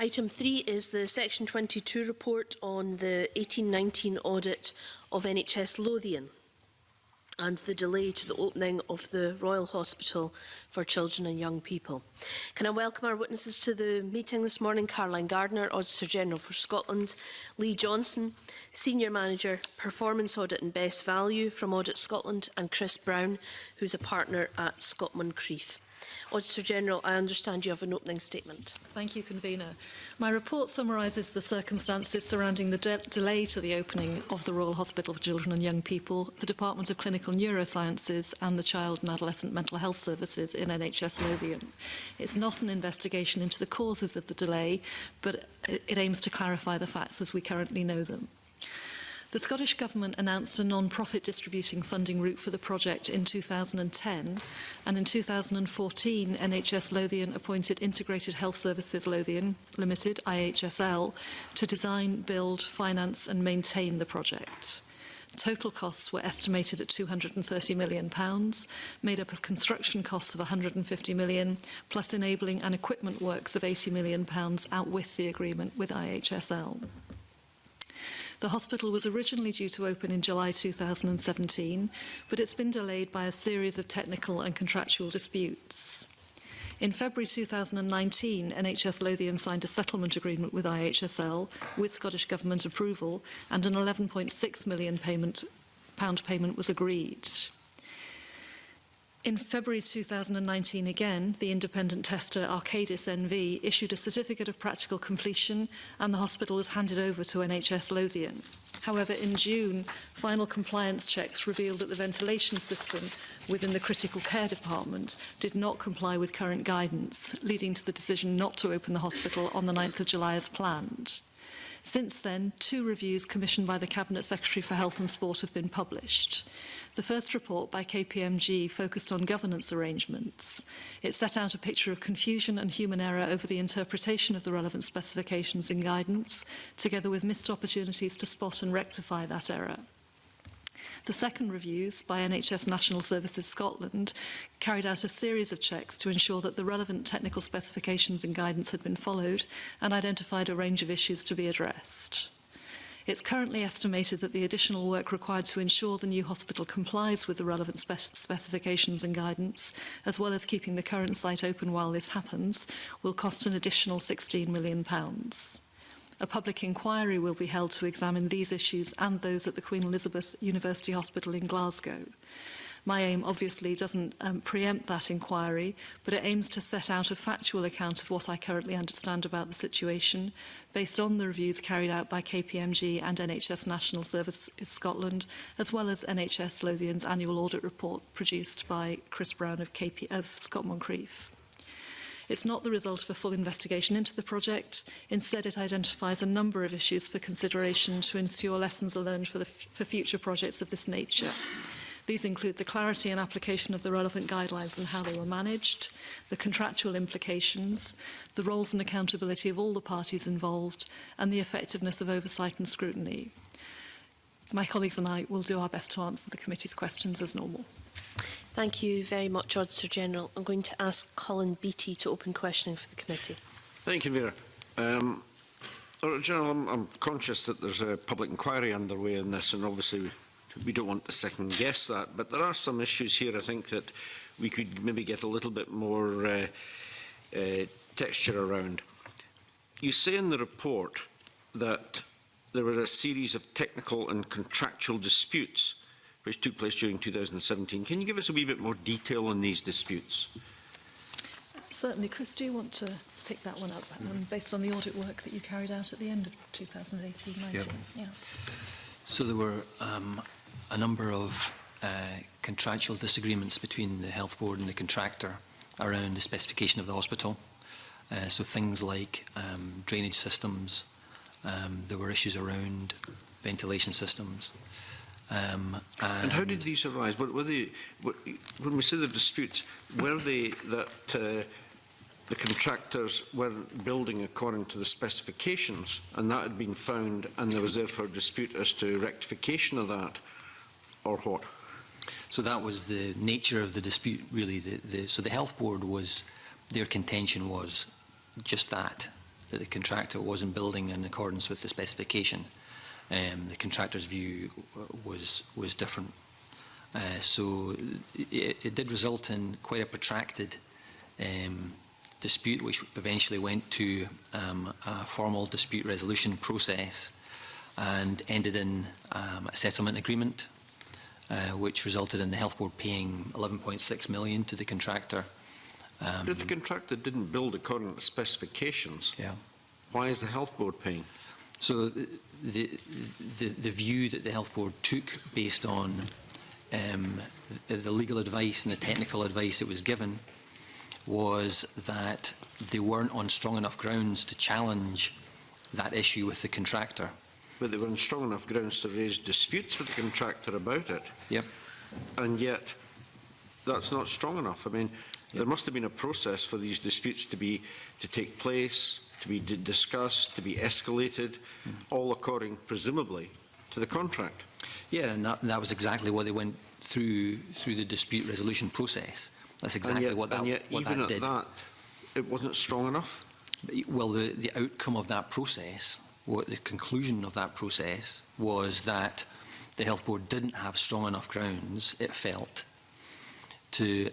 Item 3 is the Section 22 report on the 18-19 audit of NHS Lothian and the delay to the opening of the Royal Hospital for Children and Young People. Can I welcome our witnesses to the meeting this morning? Caroline Gardner, Auditor General for Scotland, Lee Johnson, Senior Manager, Performance Audit and Best Value from Audit Scotland, and Chris Brown, who's a partner at Scotland-Creef. Auditor General, I understand you have an opening statement. Thank you, Convener. My report summarises the circumstances surrounding the delay to the opening of the Royal Hospital for Children and Young People, the Department of Clinical Neurosciences and the Child and Adolescent Mental Health Services in NHS Lothian. It's not an investigation into the causes of the delay, but it aims to clarify the facts as we currently know them. The Scottish Government announced a non-profit distributing funding route for the project in 2010, and in 2014 NHS Lothian appointed Integrated Health Services Lothian Limited, IHSL, to design, build, finance and maintain the project. Total costs were estimated at £230 million, made up of construction costs of £150 million, plus enabling and equipment works of £80 million out with the agreement with IHSL. The hospital was originally due to open in July 2017, but it's been delayed by a series of technical and contractual disputes. In February 2019, NHS Lothian signed a settlement agreement with IHSL with Scottish Government approval, and an £11.6 million payment was agreed. In February 2019 again, the independent tester Arcadis NV issued a certificate of practical completion and the hospital was handed over to NHS Lothian. However, in June, final compliance checks revealed that the ventilation system within the critical care department did not comply with current guidance, leading to the decision not to open the hospital on the 9th of July as planned. Since then, 2 reviews commissioned by the Cabinet Secretary for Health and Sport have been published. The first report by KPMG focused on governance arrangements. It set out a picture of confusion and human error over the interpretation of the relevant specifications and guidance, together with missed opportunities to spot and rectify that error. The second reviews by NHS National Services Scotland carried out a series of checks to ensure that the relevant technical specifications and guidance had been followed and identified a range of issues to be addressed. It's currently estimated that the additional work required to ensure the new hospital complies with the relevant specifications and guidance, as well as keeping the current site open while this happens, will cost an additional £16 million. A public inquiry will be held to examine these issues and those at the Queen Elizabeth University Hospital in Glasgow. My aim obviously doesn't preempt that inquiry, but it aims to set out a factual account of what I currently understand about the situation, based on the reviews carried out by KPMG and NHS National Service Scotland, as well as NHS Lothian's annual audit report produced by Chris Brown of Scotland-Creef. It's not the result of a full investigation into the project. Instead, it identifies a number of issues for consideration to ensure lessons are learned for future projects of this nature. These include the clarity and application of the relevant guidelines and how they were managed, the contractual implications, the roles and accountability of all the parties involved, and the effectiveness of oversight and scrutiny. My colleagues and I will do our best to answer the committee's questions as normal. Thank you very much, Auditor General. I'm going to ask Colin Beattie to open questioning for the committee. Thank you, Vera. Auditor General, I'm conscious that there's a public inquiry underway in this, and obviously we don't want to second-guess that, but there are some issues here I think that we could maybe get a little bit more texture around. You say in the report that there were a series of technical and contractual disputes which took place during 2017. Can you give us a wee bit more detail on these disputes? Certainly. Chris, do you want to pick that one up based on the audit work that you carried out at the end of 2018-19? Yeah. So there were a number of contractual disagreements between the Health Board and the contractor around the specification of the hospital. So things like drainage systems, there were issues around ventilation systems. And how did these arise? Were they, when we say the disputes, were they that the contractors weren't building according to the specifications and that had been found and there was therefore a dispute as to rectification of that, or what? So that was the nature of the dispute, really. So the Health Board their contention was just that. that the contractor wasn't building in accordance with the specification. The contractor's view was different. So it did result in quite a protracted dispute, which eventually went to a formal dispute resolution process and ended in a settlement agreement, which resulted in the Health Board paying $11.6 million to the contractor. But if the contractor didn't build according to specifications, Yeah. why is the Health Board paying? So the view that the Health Board took based on the legal advice and the technical advice it was given was that they weren't on strong enough grounds to challenge that issue with the contractor. But they were on strong enough grounds to raise disputes with the contractor about it. Yep. And yet, that's not strong enough. I mean, there must have been a process for these disputes to take place, to be discussed, to be escalated, all according, presumably, to the contract. Yeah, and that was exactly what they went through the dispute resolution process. That's exactly what that did. And yet, even at that, it wasn't strong enough? Well, the outcome of that process, the conclusion of that process, was that the Health Board didn't have strong enough grounds, it felt, to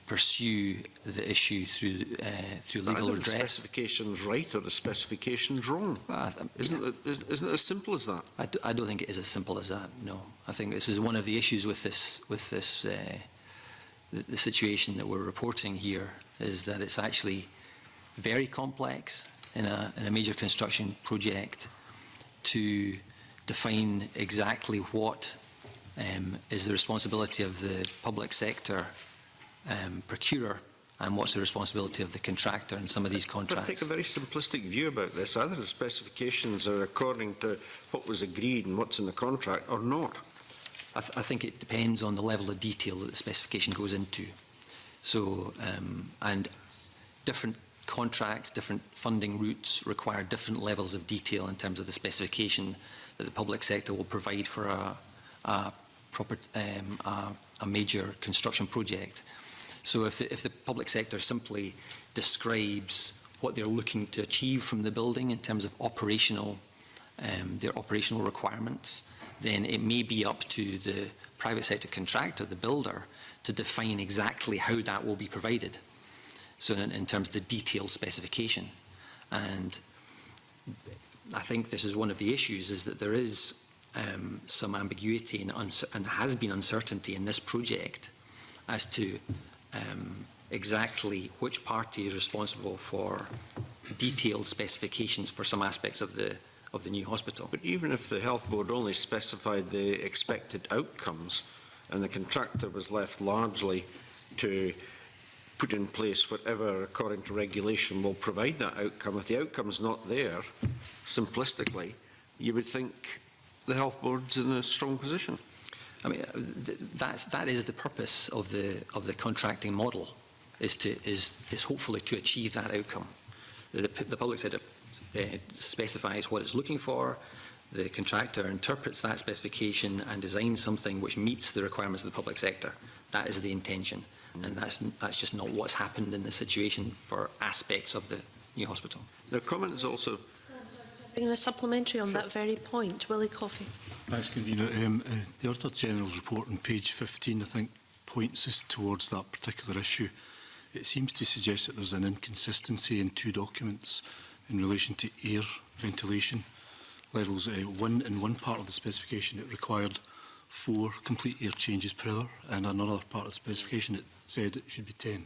pursue the issue through legal redress. The specification's right or the specification's wrong. Isn't it as simple as that? I don't think it is as simple as that. No, I think this is one of the issues with the situation that we're reporting here, is that it's actually very complex in a major construction project to define exactly what is the responsibility of the public sector procurer and what's the responsibility of the contractor in some of these contracts. I take a very simplistic view about this. Either the specifications are according to what was agreed and what's in the contract or not. I think it depends on the level of detail that the specification goes into. So, and different contracts, different funding routes require different levels of detail in terms of the specification that the public sector will provide for a major construction project. So if the public sector simply describes what they're looking to achieve from the building in terms of their operational requirements, then it may be up to the private sector contractor, the builder, to define exactly how that will be provided. So in terms of the detailed specification. And I think this is one of the issues, is that there is some ambiguity and has been uncertainty in this project as to exactly which party is responsible for detailed specifications for some aspects of the new hospital. But even if the Health Board only specified the expected outcomes and the contractor was left largely to put in place whatever, according to regulation, will provide that outcome, if the outcome's not there, simplistically, you would think the Health Board's in a strong position. I mean, that is the purpose of the contracting model, is hopefully to achieve that outcome. The public sector specifies what it's looking for. The contractor interprets that specification and designs something which meets the requirements of the public sector. That is the intention, and that's just not what's happened in this situation for aspects of the new hospital. The comment is also... Bringing a supplementary on that very point. Willie Coffey. Thanks, Convener. The Auditor General's report on page 15, I think, points us towards that particular issue. It seems to suggest that there's an inconsistency in two documents in relation to air ventilation levels. In one part of the specification, it required 4 complete air changes per hour, and another part of the specification, it said it should be 10.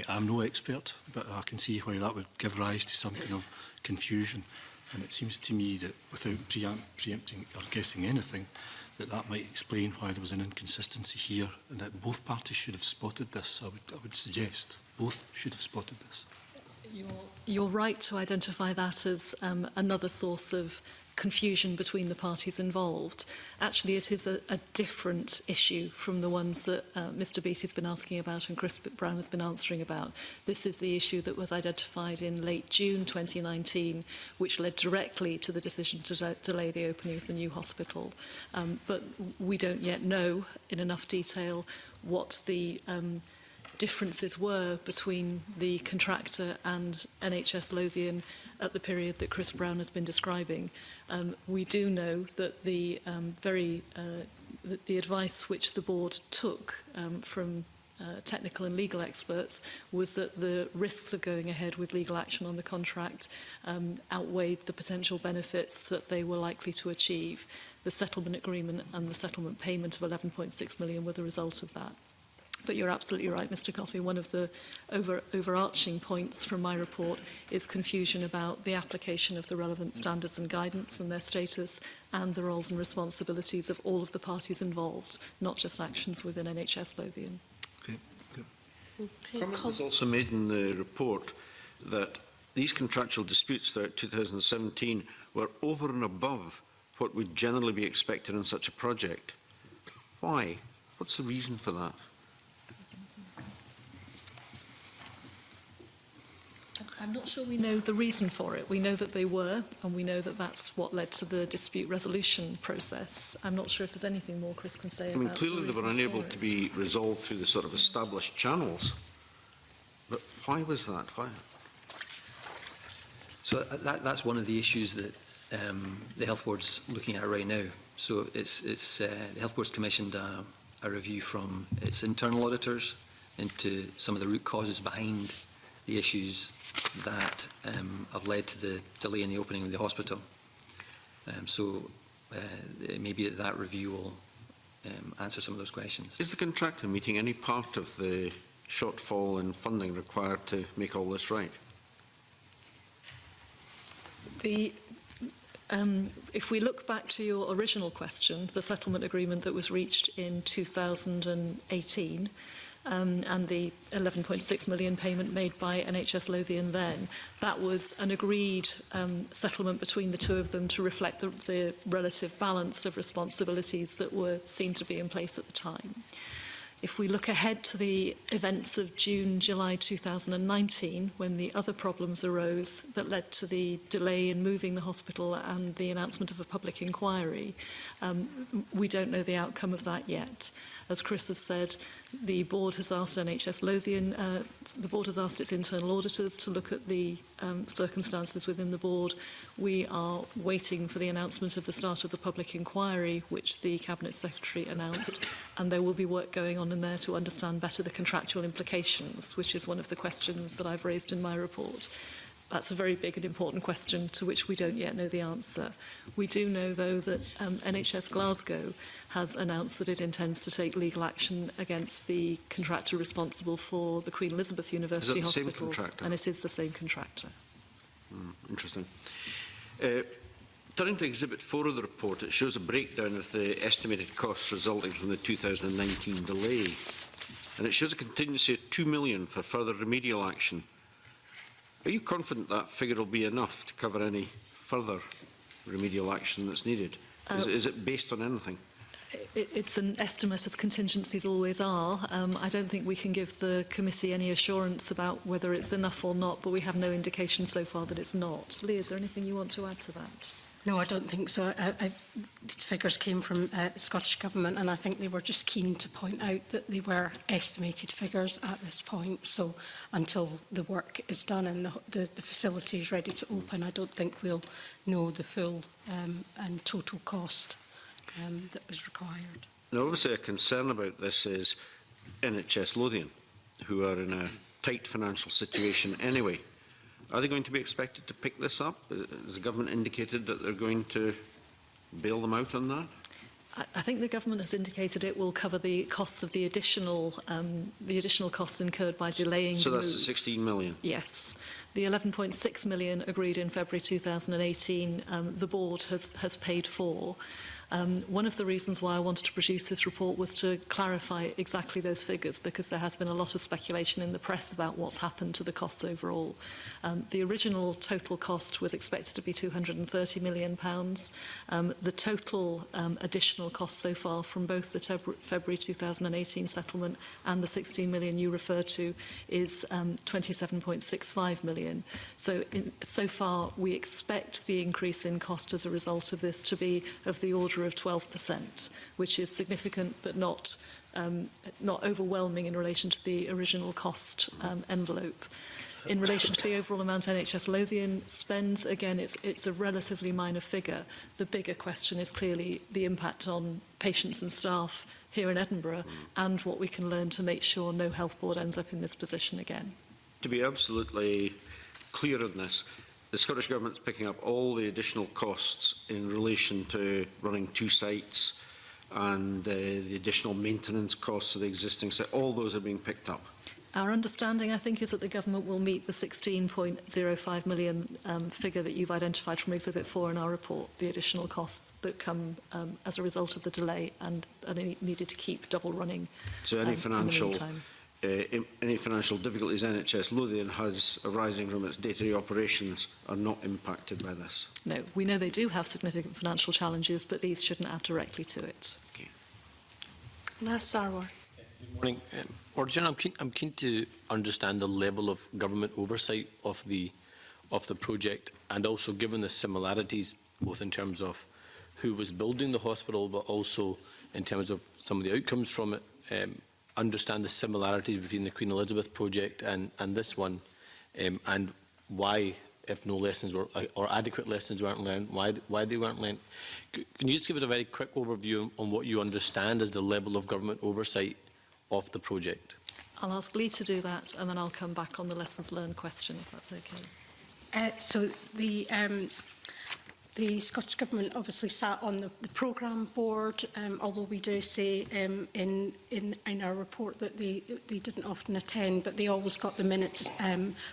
I'm no expert, but I can see why that would give rise to some kind of confusion. And it seems to me that without preempting or guessing anything, that might explain why there was an inconsistency here, and that both parties should have spotted this. I would suggest both should have spotted this. You're right to identify that as another source of confusion between the parties involved. Actually, it is a different issue from the ones that Mr. Beattie's been asking about and Chris Brown has been answering about. This is the issue that was identified in late June 2019, which led directly to the decision to delay the opening of the new hospital. But we don't yet know in enough detail what the differences were between the contractor and NHS Lothian at the period that Chris Brown has been describing. We do know that the advice which the board took from technical and legal experts was that the risks of going ahead with legal action on the contract outweighed the potential benefits that they were likely to achieve. The settlement agreement and the settlement payment of 11.6 million were the result of that. But you're absolutely right, Mr. Coffey. One of the overarching points from my report is confusion about the application of the relevant standards and guidance and their status, and the roles and responsibilities of all of the parties involved, not just actions within NHS Lothian. Comment was also made in the report that these contractual disputes throughout 2017 were over and above what would generally be expected in such a project. Why? What's the reason for that? I'm not sure we know the reason for it. We know that they were, and we know that that's what led to the dispute resolution process. I'm not sure if there's anything more Chris can say about clearly they were unable to be resolved through the sort of established channels. But why was that? Why? So that's one of the issues that the Health Board's looking at right now. So the Health Board's commissioned a review from its internal auditors into some of the root causes behind the issues that have led to the delay in the opening of the hospital. It may be that review will answer some of those questions. Is the contractor meeting any part of the shortfall in funding required to make all this right? If we look back to your original question, the settlement agreement that was reached in 2018, and the 11.6 million payment made by NHS Lothian then, that was an agreed settlement between the two of them to reflect the relative balance of responsibilities that were seen to be in place at the time. If we look ahead to the events of June, July 2019, when the other problems arose that led to the delay in moving the hospital and the announcement of a public inquiry, we don't know the outcome of that yet. As Chris has said, the board has asked NHS Lothian, the board has asked its internal auditors to look at the circumstances within the board. We are waiting for the announcement of the start of the public inquiry, which the Cabinet Secretary announced, and there will be work going on in there to understand better the contractual implications, which is one of the questions that I've raised in my report. That's a very big and important question to which we don't yet know the answer. We do know, though, that NHS Glasgow has announced that it intends to take legal action against the contractor responsible for the Queen Elizabeth University Hospital. Same contractor? And it is the same contractor. Interesting. Turning to Exhibit 4 of the report, it shows a breakdown of the estimated costs resulting from the 2019 delay. And it shows a contingency of 2 million for further remedial action. Are you confident that figure will be enough to cover any further remedial action that's needed? Is it based on anything? It's an estimate, as contingencies always are. I don't think we can give the committee any assurance about whether it's enough or not, but we have no indication so far that it's not. Lee, is there anything you want to add to that? No, I don't think so. These figures came from the Scottish Government, and I think they were just keen to point out that they were estimated figures at this point. So until the work is done and the facility is ready to open, I don't think we'll know the full and total cost that was required. Now, obviously, a concern about this is NHS Lothian, who are in a tight financial situation anyway. Are they going to be expected to pick this up? Has the government indicated that they're going to bail them out on that? I think the government has indicated it will cover the costs of the additional costs incurred by delaying the move. So that's the 16 million? Yes. The 11.6 million agreed in February 2018, the board has paid for. One of the reasons why I wanted to produce this report was to clarify exactly those figures, because there has been a lot of speculation in the press about what's happened to the costs overall. The original total cost was expected to be £230 million. The total additional cost so far from both the February 2018 settlement and the 16 million you refer to is 27.65 million. So so far we expect the increase in cost as a result of this to be of the order of 12%, which is significant but not not overwhelming in relation to the original cost envelope. In relation to the overall amount NHS Lothian spends, again, it's a relatively minor figure. The bigger question is clearly the impact on patients and staff here in Edinburgh and what we can learn to make sure no health board ends up in this position again. To be absolutely clear on this, the Scottish Government's picking up all the additional costs in relation to running 2 sites and the additional maintenance costs of the existing site. All those are being picked up. Our understanding, I think, is that the Government will meet the 16.05 million figure that you've identified from Exhibit 4 in our report, the additional costs that come as a result of the delay and needed to keep double running. So any financial difficulties NHS Lothian has arising from its day-to-day operations are not impacted by this? No, we know they do have significant financial challenges, but these shouldn't add directly to it. Okay. Last Sarwar. Good morning. Origin, I'm keen to understand the level of government oversight of the project, and also given the similarities, both in terms of who was building the hospital, but also in terms of some of the outcomes from it, understand the similarities between the Queen Elizabeth project and this one, and why, if no lessons were, or adequate lessons weren't learned, why they weren't learned. Can you just give us a very quick overview on what you understand as the level of government oversight of the project? I'll ask Lee to do that, and then I'll come back on the lessons learned question, if that's okay. So the Scottish Government obviously sat on the programme board, although we do say in our report that they didn't often attend, but they always got the minutes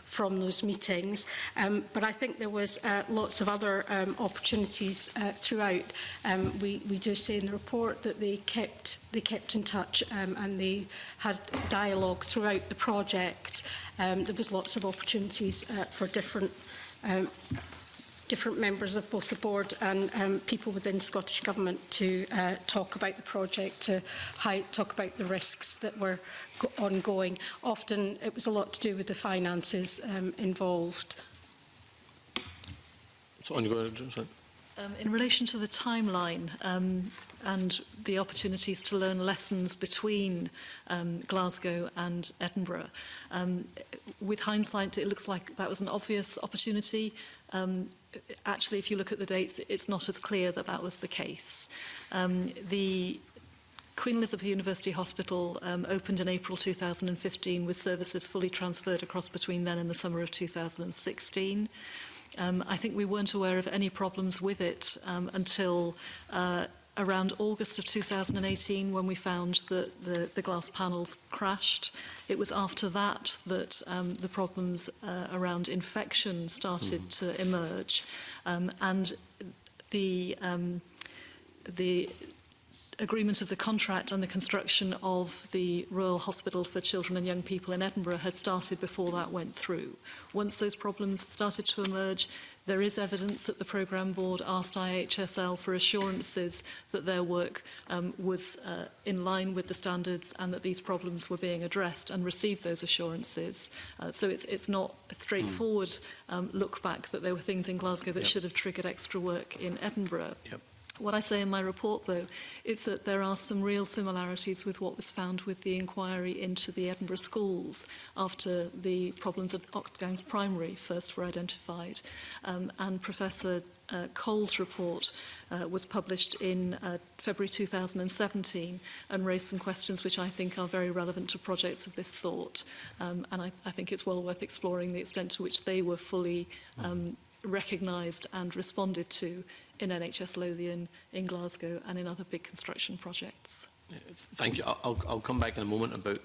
from those meetings. But I think there was lots of other opportunities throughout. We do say in the report that they kept in touch and they had dialogue throughout the project. There was lots of opportunities for different members of both the board and people within Scottish Government to talk about the project, to talk about the risks that were ongoing. Often it was a lot to do with the finances involved. So on you go, Johnson. In relation to the timeline and the opportunities to learn lessons between Glasgow and Edinburgh, with hindsight, it looks like that was an obvious opportunity. Actually, if you look at the dates, it's not as clear that that was the case. The Queen Elizabeth University Hospital opened in April 2015 with services fully transferred across between then and the summer of 2016. I think we weren't aware of any problems with it until around August of 2018 when we found that the glass panels crashed. It was after that that the problems around infection started to emerge, and the agreement of the contract and the construction of the Royal Hospital for Children and Young People in Edinburgh had started before that went through. Once those problems started to emerge, there is evidence that the programme board asked IHSL for assurances that their work was in line with the standards and that these problems were being addressed, and received those assurances. So it's not a straightforward look back that there were things in Glasgow that should have triggered extra work in Edinburgh. What I say in my report, though, is that there are some real similarities with what was found with the inquiry into the Edinburgh schools after the problems of Oxgangs Primary first were identified. And Professor Cole's report was published in February 2017 and raised some questions which I think are very relevant to projects of this sort. And I think it's well worth exploring the extent to which they were fully recognised and responded to in NHS Lothian, in Glasgow and in other big construction projects. Thank you. I'll come back in a moment about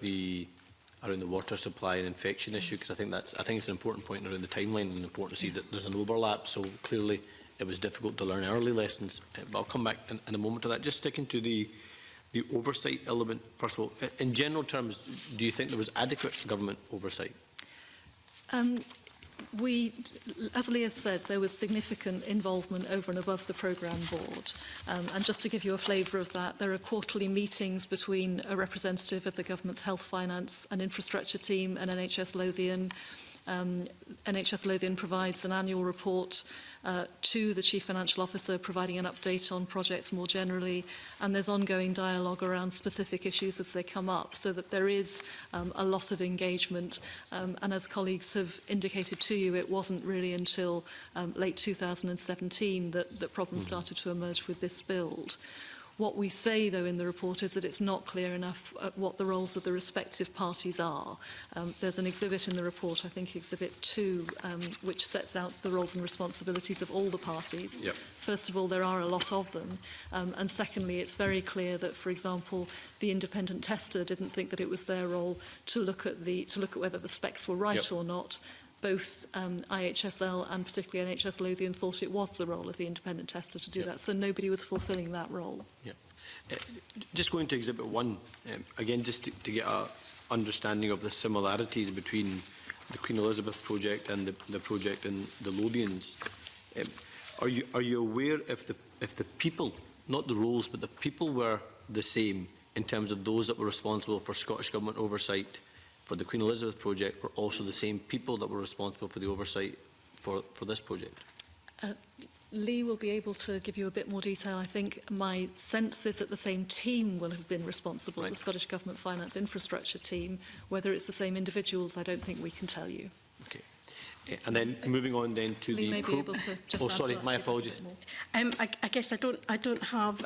around the water supply and infection issue, because I think it's an important point around the timeline, and important to see that there's an overlap. So clearly it was difficult to learn early lessons, but I'll come back in a moment to that. Just sticking to the oversight element, first of all, in general terms, do you think there was adequate government oversight? As Leah said, there was significant involvement over and above the programme board. And just to give you a flavour of that, there are quarterly meetings between a representative of the government's health, finance and infrastructure team and NHS Lothian. NHS Lothian provides an annual report to the Chief Financial Officer, providing an update on projects more generally, and there's ongoing dialogue around specific issues as they come up, so that there is a lot of engagement. And as colleagues have indicated to you, it wasn't really until late 2017 that problems started to emerge with this build. What we say, though, in the report is that it's not clear enough what the roles of the respective parties are. There's an exhibit in the report, I think Exhibit 2, which sets out the roles and responsibilities of all the parties. Yep. First of all, there are a lot of them. And secondly, it's very clear that, for example, the independent tester didn't think that it was their role to look at whether the specs were right or not. Both IHSL and particularly NHS Lothian thought it was the role of the independent tester to do that, so nobody was fulfilling that role. Just going to Exhibit 1, again, just to get an understanding of the similarities between the Queen Elizabeth project and the project in the Lothians. Are you aware if the people, not the roles, but the people were the same in terms of those that were responsible for Scottish Government oversight for the Queen Elizabeth project were also the same people that were responsible for the oversight for this project? Lee will be able to give you a bit more detail. I think my sense is that the same team will have been responsible, the Scottish Government Finance Infrastructure team. Whether it's the same individuals, I don't think we can tell you. Okay. And then moving on then to Lee the... may be able to just sorry, my apologies. I guess I don't have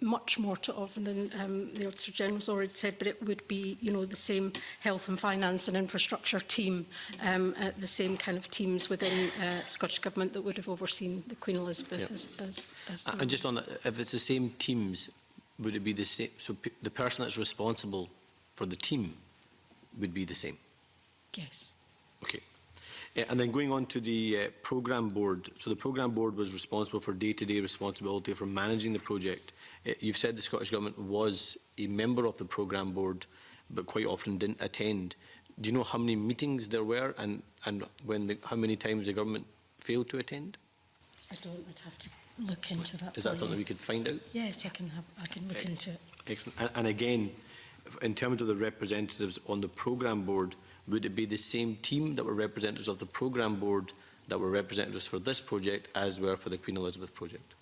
much more to offer than the Auditor General's already said, but it would be, the same health and finance and infrastructure team, the same kind of teams within Scottish Government that would have overseen the Queen Elizabeth as And just on that, if it's the same teams, would it be the same? So the person that's responsible for the team would be the same? Yes. Okay. And then going on to the programme board. So the programme board was responsible for day-to-day responsibility for managing the project. You've said the Scottish Government was a member of the programme board, but quite often didn't attend. Do you know how many meetings there were and how many times the government failed to attend? I don't. I'd have to look into that. Is that something we could find out? Yes, I can look into it. Excellent. And again, in terms of the representatives on the programme board, would it be the same team that were representatives of the programme board that were representatives for this project as were for the Queen Elizabeth project?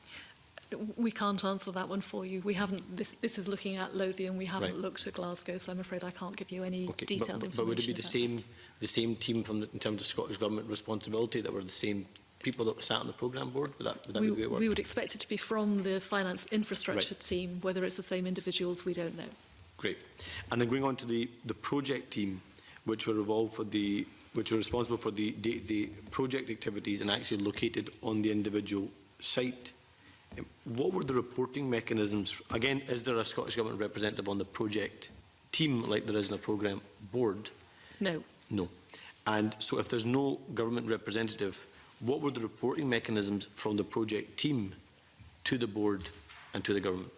We can't answer that one for you. We haven't. This is looking at Lothian. We haven't looked at Glasgow, so I'm afraid I can't give you any detailed information. But would it be the same team in terms of Scottish Government responsibility that were the same people that sat on the programme board? Would that be the way it worked? We would expect it to be from the finance infrastructure team. Whether it's the same individuals, we don't know. Great. And then going on to the project team, which were responsible for the project activities and actually located on the individual site. What were the reporting mechanisms? Again, is there a Scottish Government representative on the project team like there is in a programme board? No. No. And so if there's no government representative, what were the reporting mechanisms from the project team to the board and to the government?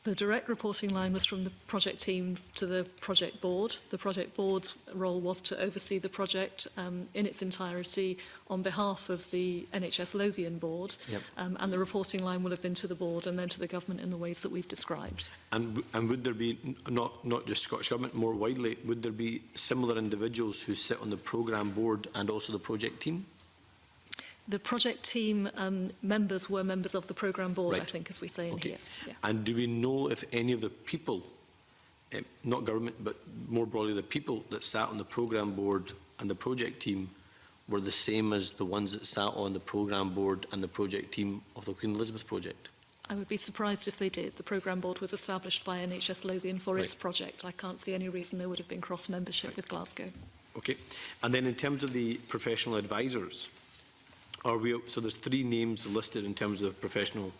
The direct reporting line was from the project team to the project board. The project board's role was to oversee the project in its entirety on behalf of the NHS Lothian board. And the reporting line will have been to the board and then to the government in the ways that we've described. And would there be, not just Scottish Government, more widely, would there be similar individuals who sit on the programme board and also the project team? The project team members were members of the programme board, I think, as we say in here. Yeah. And do we know if any of the people, not government, but more broadly the people that sat on the programme board and the project team were the same as the ones that sat on the programme board and the project team of the Queen Elizabeth project? I would be surprised if they did. The programme board was established by NHS Lothian for its project. I can't see any reason there would have been cross-membership with Glasgow. Okay. And then in terms of the professional advisors, so there's 3 names listed in terms of professional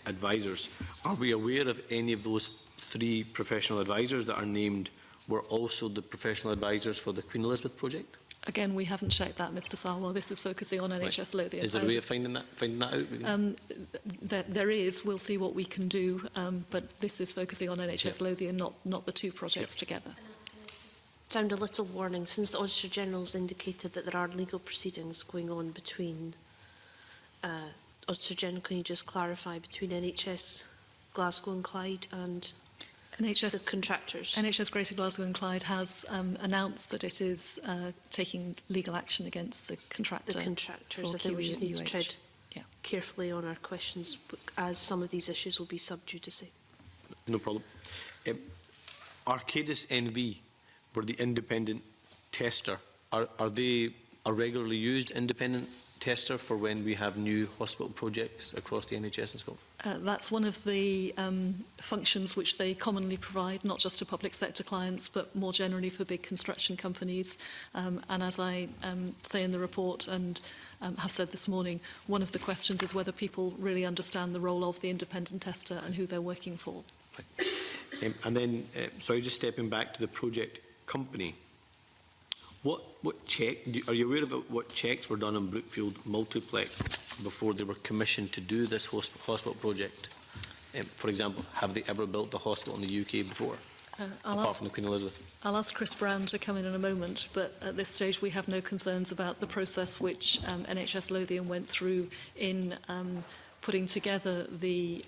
advisors. Are we aware of any of those 3 professional advisors that are named were also the professional advisors for the Queen Elizabeth project? Again, we haven't checked that, Mr Sarwell. This is focusing on NHS Lothian. Is there a way of finding that out? There is. We'll see what we can do, but this is focusing on NHS Lothian, not the 2 projects together. Sound a little warning, since the Auditor General's indicated that there are legal proceedings going on between Auditor General, can you just clarify between NHS Glasgow and Clyde and the contractors? NHS Greater Glasgow and Clyde has announced that it is taking legal action against the contractor. The contractors. I think we just need to tread carefully on our questions, as some of these issues will be sub judice. No problem. Arcadis NV were the independent tester. Are they a regularly used independent tester for when we have new hospital projects across the NHS in Scotland? That's one of the functions which they commonly provide, not just to public sector clients, but more generally for big construction companies. And as I say in the report and have said this morning, one of the questions is whether people really understand the role of the independent tester and who they're working for. And then, sorry, just stepping back to the project company. What check, are you aware about what checks were done on Brookfield Multiplex before they were commissioned to do this hospital project? For example, have they ever built a hospital in the UK before, apart from the Queen Elizabeth? I'll ask Chris Brown to come in a moment, but at this stage we have no concerns about the process which NHS Lothian went through in putting together the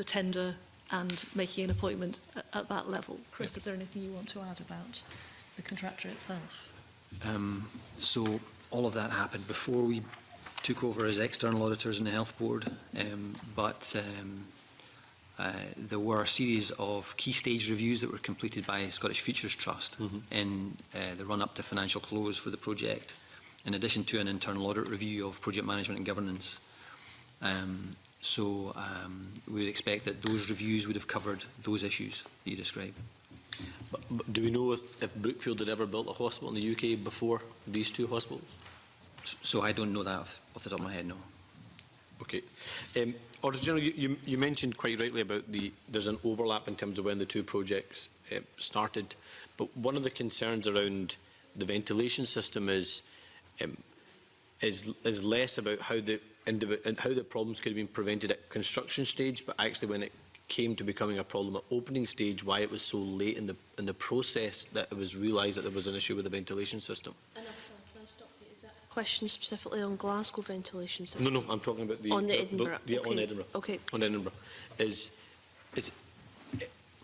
tender and making an appointment at that level. Chris, is there anything you want to add about the contractor itself? So all of that happened before we took over as external auditors in the Health Board, but there were a series of key stage reviews that were completed by Scottish Futures Trust in the run-up to financial close for the project, in addition to an internal audit review of project management and governance. So we would expect that those reviews would have covered those issues that you described. But do we know if Brookfield had ever built a hospital in the UK before these two hospitals? So I don't know that off the top of my head, no. Okay. Auditor General, you mentioned quite rightly about there's an overlap in terms of when the two projects started, but one of the concerns around the ventilation system is less about how the problems could have been prevented at construction stage, but actually when it came to becoming a problem at opening stage, why it was so late in the process that it was realised that there was an issue with the ventilation system. Can I stop you? Is that a question specifically on Glasgow ventilation system? No, I'm talking about on the Edinburgh. Yeah, okay. on Edinburgh. Okay. On Edinburgh.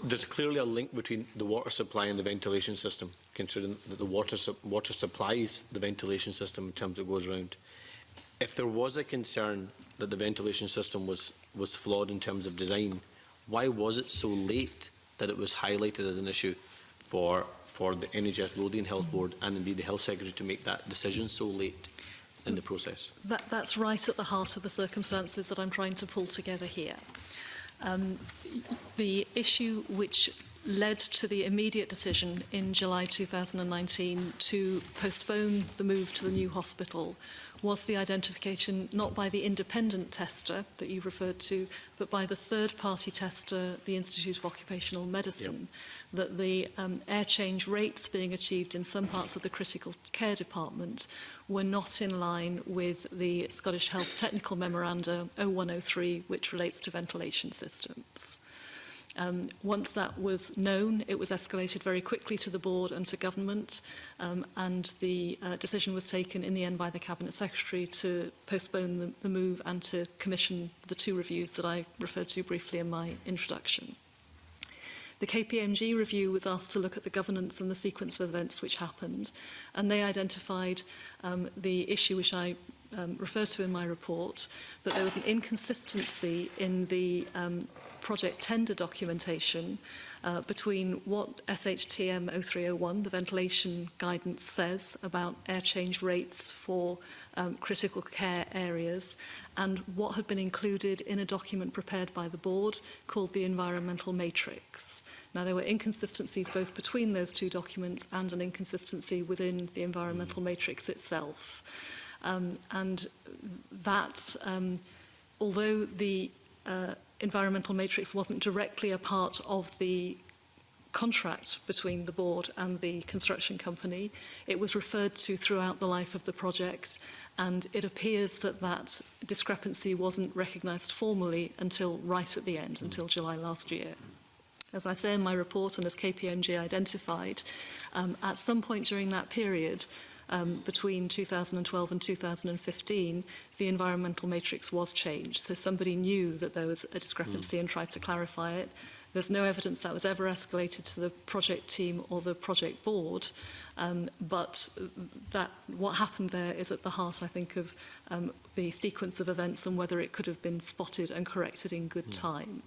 There's clearly a link between the water supply and the ventilation system, considering that the water supplies the ventilation system in terms of goes around. If there was a concern that the ventilation system was flawed in terms of design, why was it so late that it was highlighted as an issue for the NHS Lothian Health Board and indeed the Health Secretary to make that decision so late in the process? That's right at the heart of the circumstances that I'm trying to pull together here. The issue which led to the immediate decision in July 2019 to postpone the move to the new hospital was the identification not by the independent tester that you referred to, but by the third-party tester, the Institute of Occupational Medicine, that the air change rates being achieved in some parts of the critical care department were not in line with the Scottish Health Technical Memoranda 0103, which relates to ventilation systems. Once that was known, it was escalated very quickly to the board and to government, and the decision was taken in the end by the Cabinet Secretary to postpone the move and to commission the two reviews that I referred to briefly in my introduction. The KPMG review was asked to look at the governance and the sequence of events which happened, and they identified the issue which I refer to in my report, that there was an inconsistency in the project tender documentation between what SHTM 0301, the ventilation guidance, says about air change rates for critical care areas, and what had been included in a document prepared by the board called the environmental matrix. Now, there were inconsistencies both between those two documents and an inconsistency within the environmental matrix itself. And that, although the environmental matrix wasn't directly a part of the contract between the board and the construction company, it was referred to throughout the life of the project, and it appears that that discrepancy wasn't recognised formally until right at the end, until July last year. As I say in my report, and as KPMG identified, at some point during that period, between 2012 and 2015, the environmental matrix was changed. So somebody knew that there was a discrepancy and tried to clarify it. There's no evidence that was ever escalated to the project team or the project board, but what happened there is at the heart, I think, of the sequence of events and whether it could have been spotted and corrected in good time.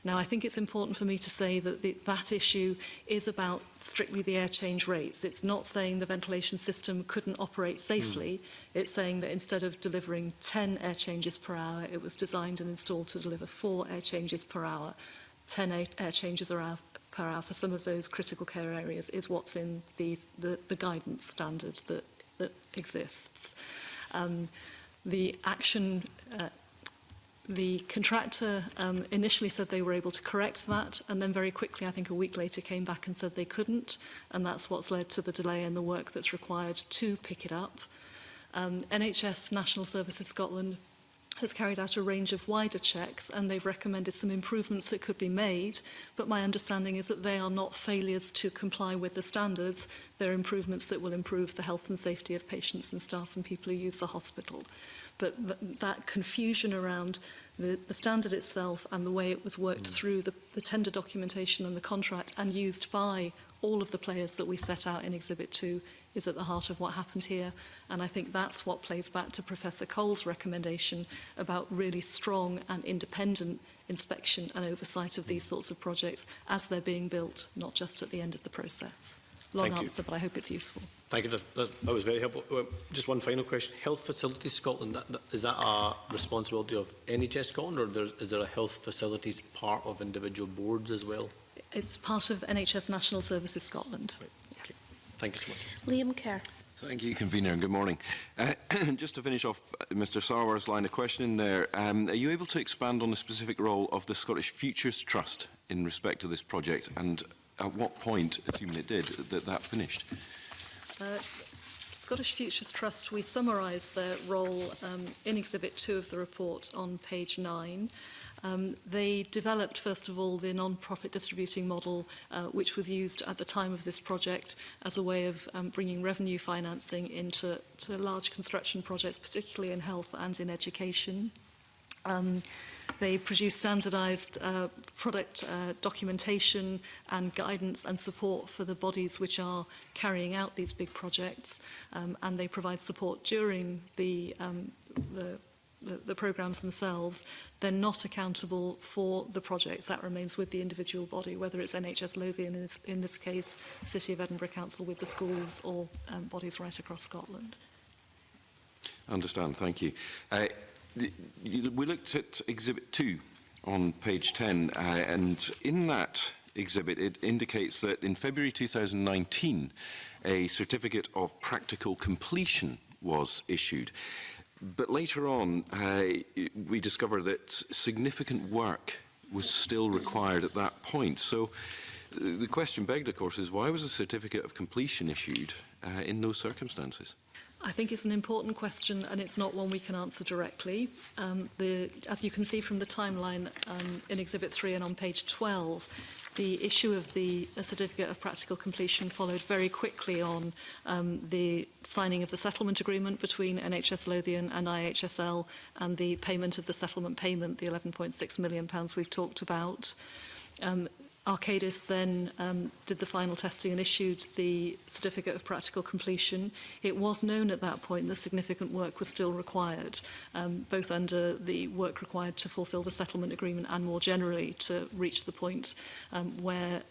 Now, I think it's important for me to say that that issue is about strictly the air change rates. It's not saying the ventilation system couldn't operate safely. It's saying that instead of delivering 10 air changes per hour, it was designed and installed to deliver 4 air changes per hour. 10 air changes per hour for some of those critical care areas is what's in the guidance standard that exists. The action, the contractor initially said they were able to correct that, and then very quickly, I think a week later, came back and said they couldn't, and that's what's led to the delay in the work that's required to pick it up. NHS National Services Scotland has carried out a range of wider checks, and they've recommended some improvements that could be made, but my understanding is that they are not failures to comply with the standards. They're improvements that will improve the health and safety of patients and staff and people who use the hospital. But that confusion around the standard itself and the way it was worked through the tender documentation and the contract and used by all of the players that we set out in Exhibit 2 is at the heart of what happened here. And I think that's what plays back to Professor Cole's recommendation about really strong and independent inspection and oversight of these sorts of projects as they're being built, not just at the end of the process. Long answer, but I hope it's useful. Thank you. That was very helpful. Just one final question. Health Facilities Scotland, is that a responsibility of NHS Scotland, or is there a health facilities part of individual boards as well? It's part of NHS National Services Scotland. Right. Okay. Thank you so much. Liam Kerr. Thank you, Convener, and good morning. Just to finish off Mr Sarwar's line of questioning there, are you able to expand on the specific role of the Scottish Futures Trust in respect to this project, and at what point, assuming it did, that finished? Scottish Futures Trust, we summarise their role in Exhibit 2 of the report on page 9. They developed, first of all, the non-profit distributing model, which was used at the time of this project as a way of bringing revenue financing into large construction projects, particularly in health and in education. They produce standardised product documentation and guidance and support for the bodies which are carrying out these big projects, and they provide support during the programmes themselves. They're not accountable for the projects. That remains with the individual body, whether it's NHS Lothian in this case, City of Edinburgh Council with the schools, or bodies right across Scotland. I understand, thank you. We looked at Exhibit 2 on page 10, and in that exhibit it indicates that in February 2019 a certificate of practical completion was issued. But later on, we discovered that significant work was still required at that point. So the question begged, of course, is why was a certificate of completion issued in those circumstances? I think it's an important question, and it's not one we can answer directly. As you can see from the timeline in Exhibit 3 and on page 12, the issue of the certificate of practical completion followed very quickly on the signing of the settlement agreement between NHS Lothian and IHSL and the payment of the settlement payment, the £11.6 million we've talked about. Arcadis then did the final testing and issued the certificate of practical completion. It was known at that point that significant work was still required, both under the work required to fulfil the settlement agreement and more generally to reach the point where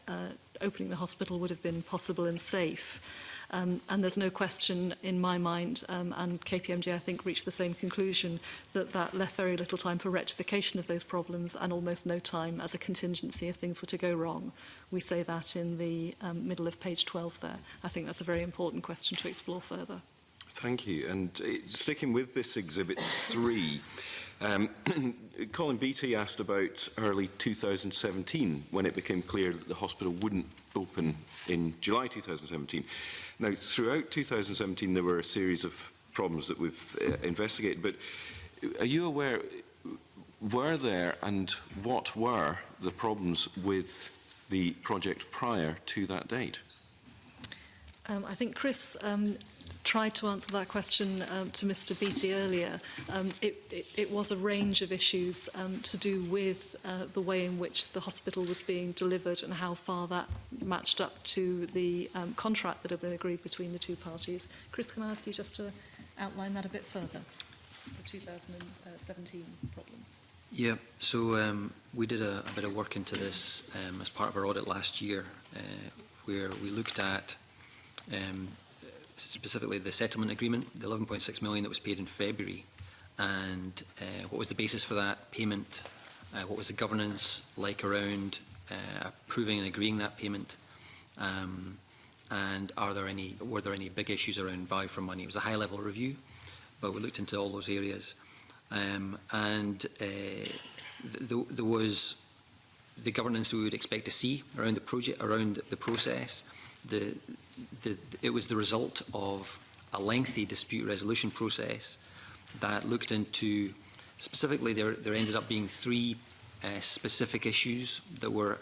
opening the hospital would have been possible and safe. And there's no question in my mind, and KPMG I think reached the same conclusion, that left very little time for rectification of those problems and almost no time as a contingency if things were to go wrong. We say that in the middle of page 12 there. I think that's a very important question to explore further. Thank you. And sticking with this Exhibit 3, Colin Beattie asked about early 2017 when it became clear that the hospital wouldn't open in July 2017. Now, throughout 2017 there were a series of problems that we've investigated, but are you aware, were there and what were the problems with the project prior to that date? I think Chris tried to answer that question to Mr Beattie earlier. It was a range of issues to do with the way in which the hospital was being delivered and how far that matched up to the contract that had been agreed between the two parties. Chris, can I ask you just to outline that a bit further, the 2017 problems? Yeah, so we did a bit of work into this as part of our audit last year, where we looked at specifically the settlement agreement, the 11.6 million that was paid in February, and what was the basis for that payment, what was the governance like around approving and agreeing that payment, and were there any big issues around value for money. It was a high-level review, but we looked into all those areas. There was the governance we would expect to see around the project, around the process. It was the result of a lengthy dispute resolution process that looked into, specifically there ended up being three specific issues that were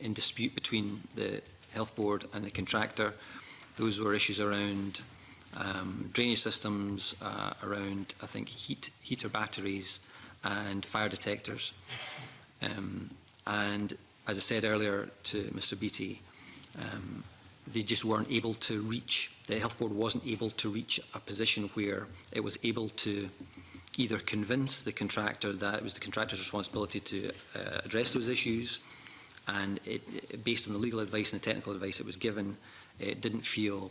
in dispute between the health board and the contractor. Those were issues around drainage systems, around, I think, heater batteries and fire detectors. And as I said earlier to Mr Beattie, they just weren't able to reach, the health board wasn't able to reach a position where it was able to either convince the contractor that it was the contractor's responsibility to address those issues, and based on the legal advice and the technical advice it was given, it didn't feel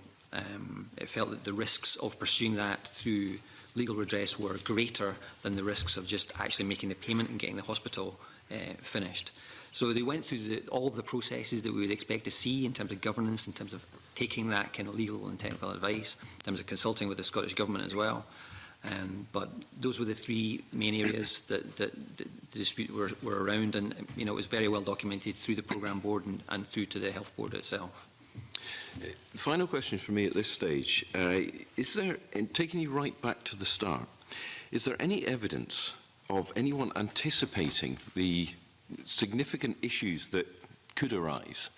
it felt that the risks of pursuing that through legal redress were greater than the risks of just actually making the payment and getting the hospital finished. So they went through all of the processes that we would expect to see in terms of governance, in terms of taking that kind of legal and technical advice, in terms of consulting with the Scottish Government as well. But those were the three main areas that the dispute were around, and it was very well documented through the programme board and through to the health board itself. Final question for me at this stage. Is there, in taking you right back to the start, is there any evidence of anyone anticipating the significant issues that could arise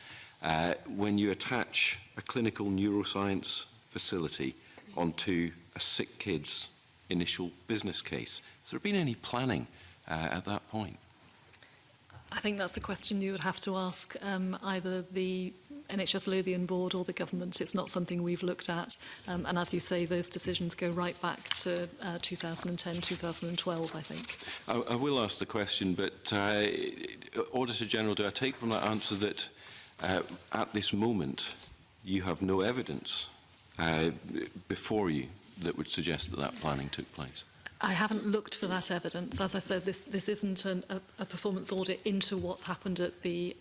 when you attach a clinical neuroscience facility onto a sick kid's initial business case? Has there been any planning at that point? I think that's a question you would have to ask either the NHS Lothian board or the government. It's not something we've looked at, and as you say, those decisions go right back to 2010, 2012, I think. I will ask the question, but Auditor General, do I take from that answer that at this moment you have no evidence before you that would suggest that planning took place? I haven't looked for that evidence. As I said, this isn't a performance audit into what's happened at the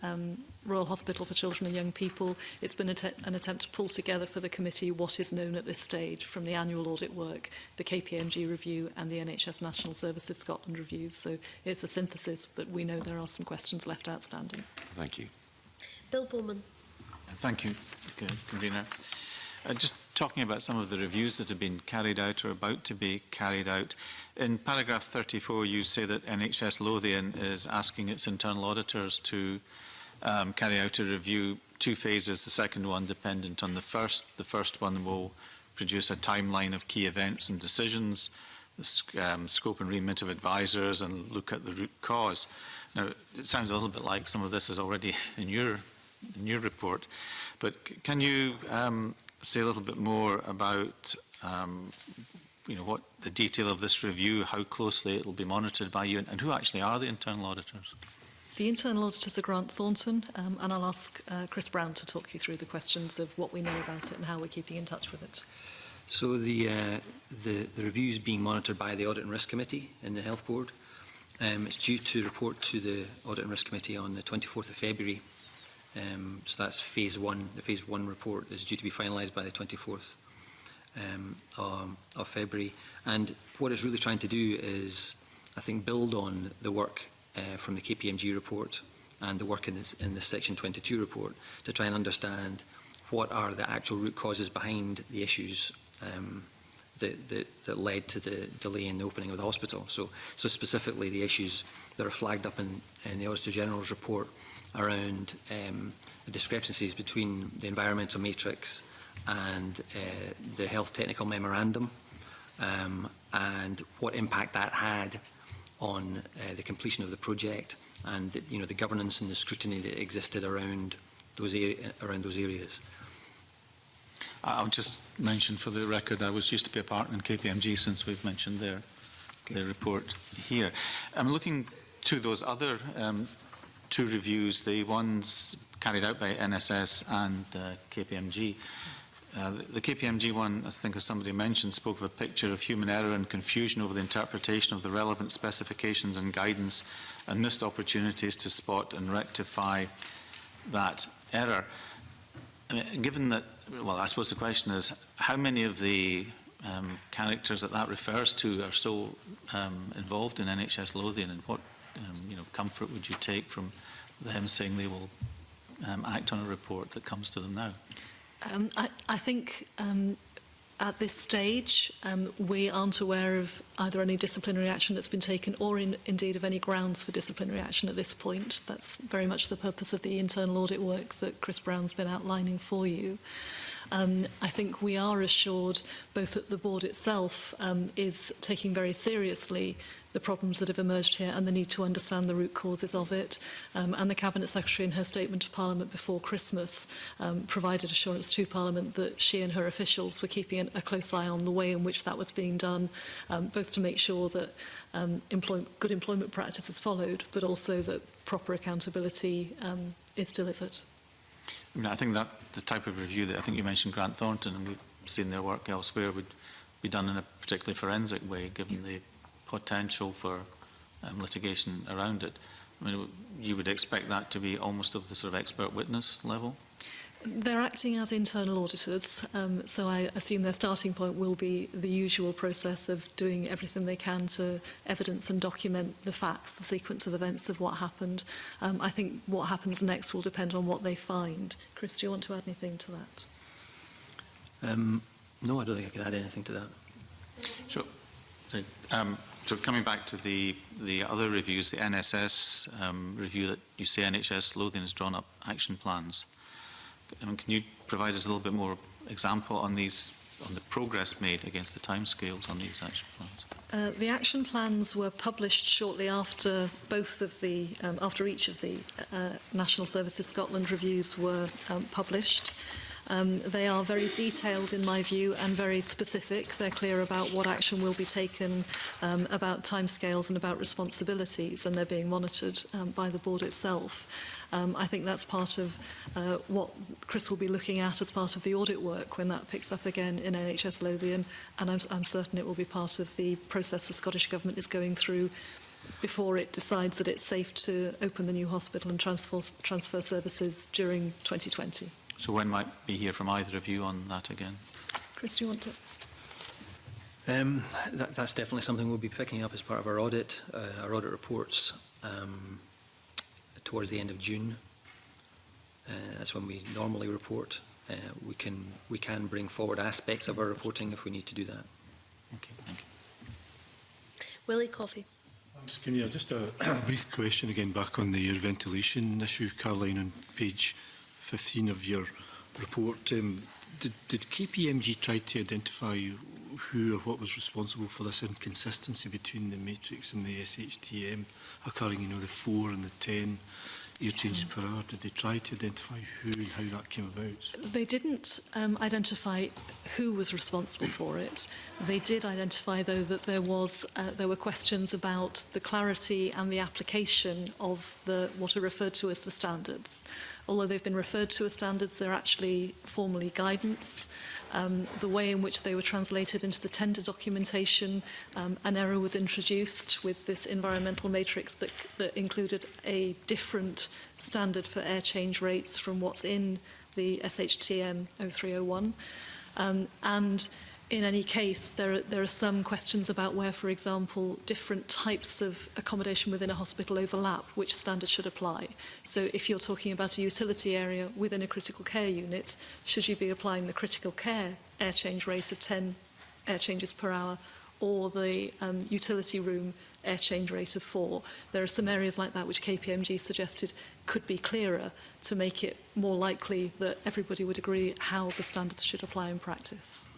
Royal Hospital for Children and Young People. It's been an attempt to pull together for the committee what is known at this stage from the annual audit work, the KPMG review and the NHS National Services Scotland reviews. So it's a synthesis, but we know there are some questions left outstanding. Thank you. Bill Bowman. Thank you, Convener. Just talking about some of the reviews that have been carried out or about to be carried out. In paragraph 34, you say that NHS Lothian is asking its internal auditors to carry out a review, 2 phases, the second one dependent on the first. The first one will produce a timeline of key events and decisions, the scope and remit of advisors, and look at the root cause. Now, it sounds a little bit like some of this is already in your report, but can you say a little bit more about what the detail of this review, how closely it will be monitored by you, and who actually are the internal auditors? The internal auditors are Grant Thornton, and I'll ask Chris Brown to talk you through the questions of what we know about it and how we're keeping in touch with it. So the review is being monitored by the Audit and Risk Committee in the Health Board. It's due to report to the Audit and Risk Committee on the 24th of February. So that's phase 1. The phase 1 report is due to be finalised by the 24th of February. And what it's really trying to do is, I think, build on the work from the KPMG report and the work in the Section 22 report to try and understand what are the actual root causes behind the issues that led to the delay in the opening of the hospital. So specifically the issues that are flagged up in the Auditor General's report around the discrepancies between the environmental matrix and the Health Technical Memorandum, and what impact that had on the completion of the project, and the governance and the scrutiny that existed around those areas. I'll just mention for the record, I used to be a partner in KPMG, since we've mentioned their report here. I'm looking to those other two reviews, the ones carried out by NSS and KPMG. The KPMG one, I think as somebody mentioned, spoke of a picture of human error and confusion over the interpretation of the relevant specifications and guidance, and missed opportunities to spot and rectify that error. I mean, given that, well, I suppose the question is, how many of the characters that refers to are still involved in NHS Lothian, and what comfort would you take from them saying they will act on a report that comes to them now? I think at this stage we aren't aware of either any disciplinary action that's been taken, or indeed of any grounds for disciplinary action at this point. That's very much the purpose of the internal audit work that Chris Brown's been outlining for you. I think we are assured both that the board itself is taking very seriously the problems that have emerged here and the need to understand the root causes of it. And the Cabinet Secretary, in her statement to Parliament before Christmas, provided assurance to Parliament that she and her officials were keeping a close eye on the way in which that was being done, both to make sure that good employment practice is followed, but also that proper accountability is delivered. I mean, I think that the type of review that I think you mentioned, Grant Thornton, and we've seen their work elsewhere, would be done in a particularly forensic way, given the potential for litigation around it. I mean, you would expect that to be almost of the sort of expert witness level? They're acting as internal auditors, so I assume their starting point will be the usual process of doing everything they can to evidence and document the facts, the sequence of events of what happened. I think what happens next will depend on what they find. Chris, do you want to add anything to that? No, I don't think I can add anything to that. Sure. So coming back to the other reviews, the NSS review that you say NHS Lothian has drawn up action plans. Can you provide us a little bit more example on these, on the progress made against the timescales on these action plans? The action plans were published shortly after both of the, after each of the National Services Scotland reviews were published. They are very detailed in my view and very specific. They're clear about what action will be taken, about timescales and about responsibilities, and they're being monitored by the board itself. I think that's part of what Chris will be looking at as part of the audit work when that picks up again in NHS Lothian, and I'm certain it will be part of the process the Scottish Government is going through before it decides that it's safe to open the new hospital and transfer services during 2020. So when might we hear from either of you on that again? Chris, do you want to? That's definitely something we'll be picking up as part of our audit reports towards the end of June. That's when we normally report. We can bring forward aspects of our reporting if we need to do that. Okay, thank you. Willie Coffey. Thanks, Kenny. Just a brief question again back on the ventilation issue, Caroline, on page 15 of your report. Did KPMG try to identify who or what was responsible for this inconsistency between the matrix and the SHTM occurring, the 4 and the 10 air changes per hour? Did they try to identify who and how that came about? They didn't identify who was responsible for it. They did identify, though, that there were questions about the clarity and the application of what are referred to as the standards. Although they've been referred to as standards, they're actually formally guidance. The way in which they were translated into the tender documentation, an error was introduced with this environmental matrix that included a different standard for air change rates from what's in the SHTM 0301. And in any case, there are some questions about where, for example, different types of accommodation within a hospital overlap, which standards should apply. So if you're talking about a utility area within a critical care unit, should you be applying the critical care air change rate of 10 air changes per hour, or the utility room air change rate of 4. There are some areas like that which KPMG suggested could be clearer to make it more likely that everybody would agree how the standards should apply in practice.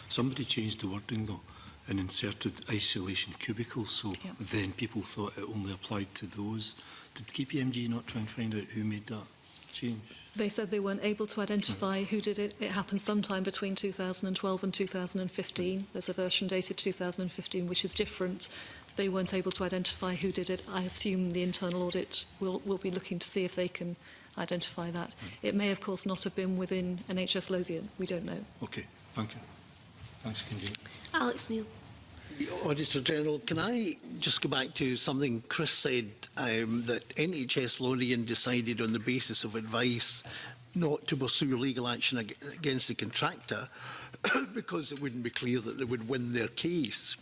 Somebody changed the wording though and inserted isolation cubicles, so then people thought it only applied to those. Did KPMG not try and find out who made that change? They said they weren't able to identify who did it. It happened sometime between 2012 and 2015. There's a version dated 2015 which is different. They weren't able to identify who did it. I assume the internal audit will be looking to see if they can identify that. It may, of course, not have been within NHS Lothian. We don't know. Okay, thank you. Thanks, Convener. Alex Neil. Auditor General, can I just go back to something Chris said, that NHS Lothian decided on the basis of advice not to pursue legal action against the contractor because it wouldn't be clear that they would win their case.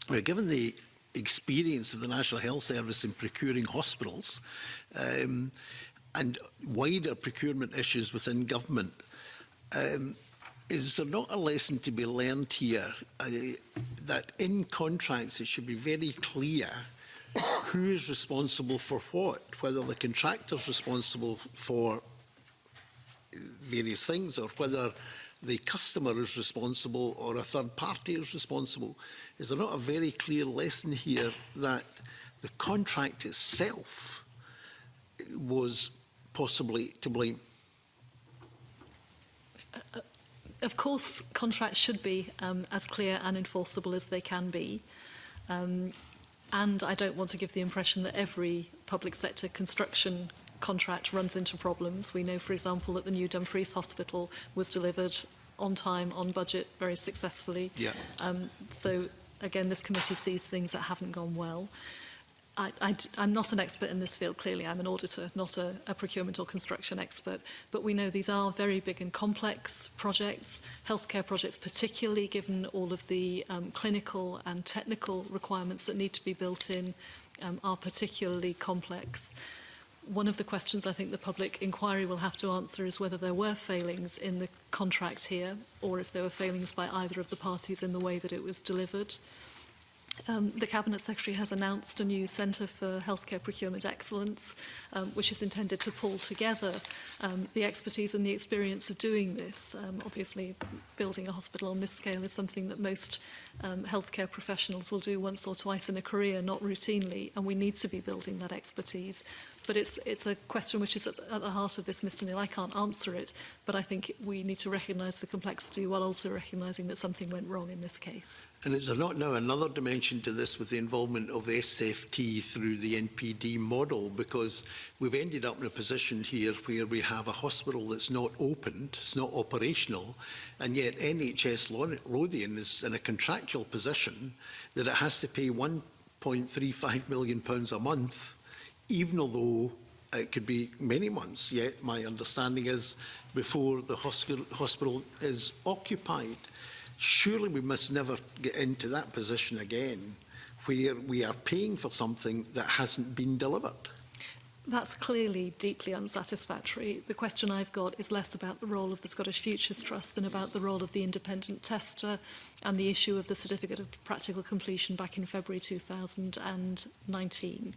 Now, given the experience of the National Health Service in procuring hospitals and wider procurement issues within government, is there not a lesson to be learned here that in contracts it should be very clear who is responsible for what, whether the contractor is responsible for various things or whether the customer is responsible or a third party is responsible? Is there not a very clear lesson here that the contract itself was possibly to blame? Of course, contracts should be as clear and enforceable as they can be. And I don't want to give the impression that every public sector construction contract runs into problems. We know, for example, that the new Dumfries Hospital was delivered on time, on budget, very successfully. Yeah. So, again, this committee sees things that haven't gone well. I'm not an expert in this field, clearly. I'm an auditor, not a procurement or construction expert. But we know these are very big and complex projects, healthcare projects particularly, given all of the clinical and technical requirements that need to be built in, are particularly complex. One of the questions I think the public inquiry will have to answer is whether there were failings in the contract here, or if there were failings by either of the parties in the way that it was delivered. The Cabinet Secretary has announced a new Centre for Healthcare Procurement Excellence, which is intended to pull together the expertise and the experience of doing this. Obviously, building a hospital on this scale is something that most healthcare professionals will do once or twice in a career, not routinely, and we need to be building that expertise. But it's a question which is at the heart of this, Mr Neil. I can't answer it, but I think we need to recognise the complexity while also recognising that something went wrong in this case. And is there not now another dimension to this with the involvement of SFT through the NPD model? Because we've ended up in a position here where we have a hospital that's not opened, it's not operational, and yet NHS Lothian is in a contractual position that it has to pay £1.35 million a month, even although it could be many months, yet my understanding is before the hospital is occupied. Surely we must never get into that position again, where we are paying for something that hasn't been delivered. That's clearly deeply unsatisfactory. The question I've got is less about the role of the Scottish Futures Trust than about the role of the independent tester and the issue of the Certificate of Practical Completion back in February 2019.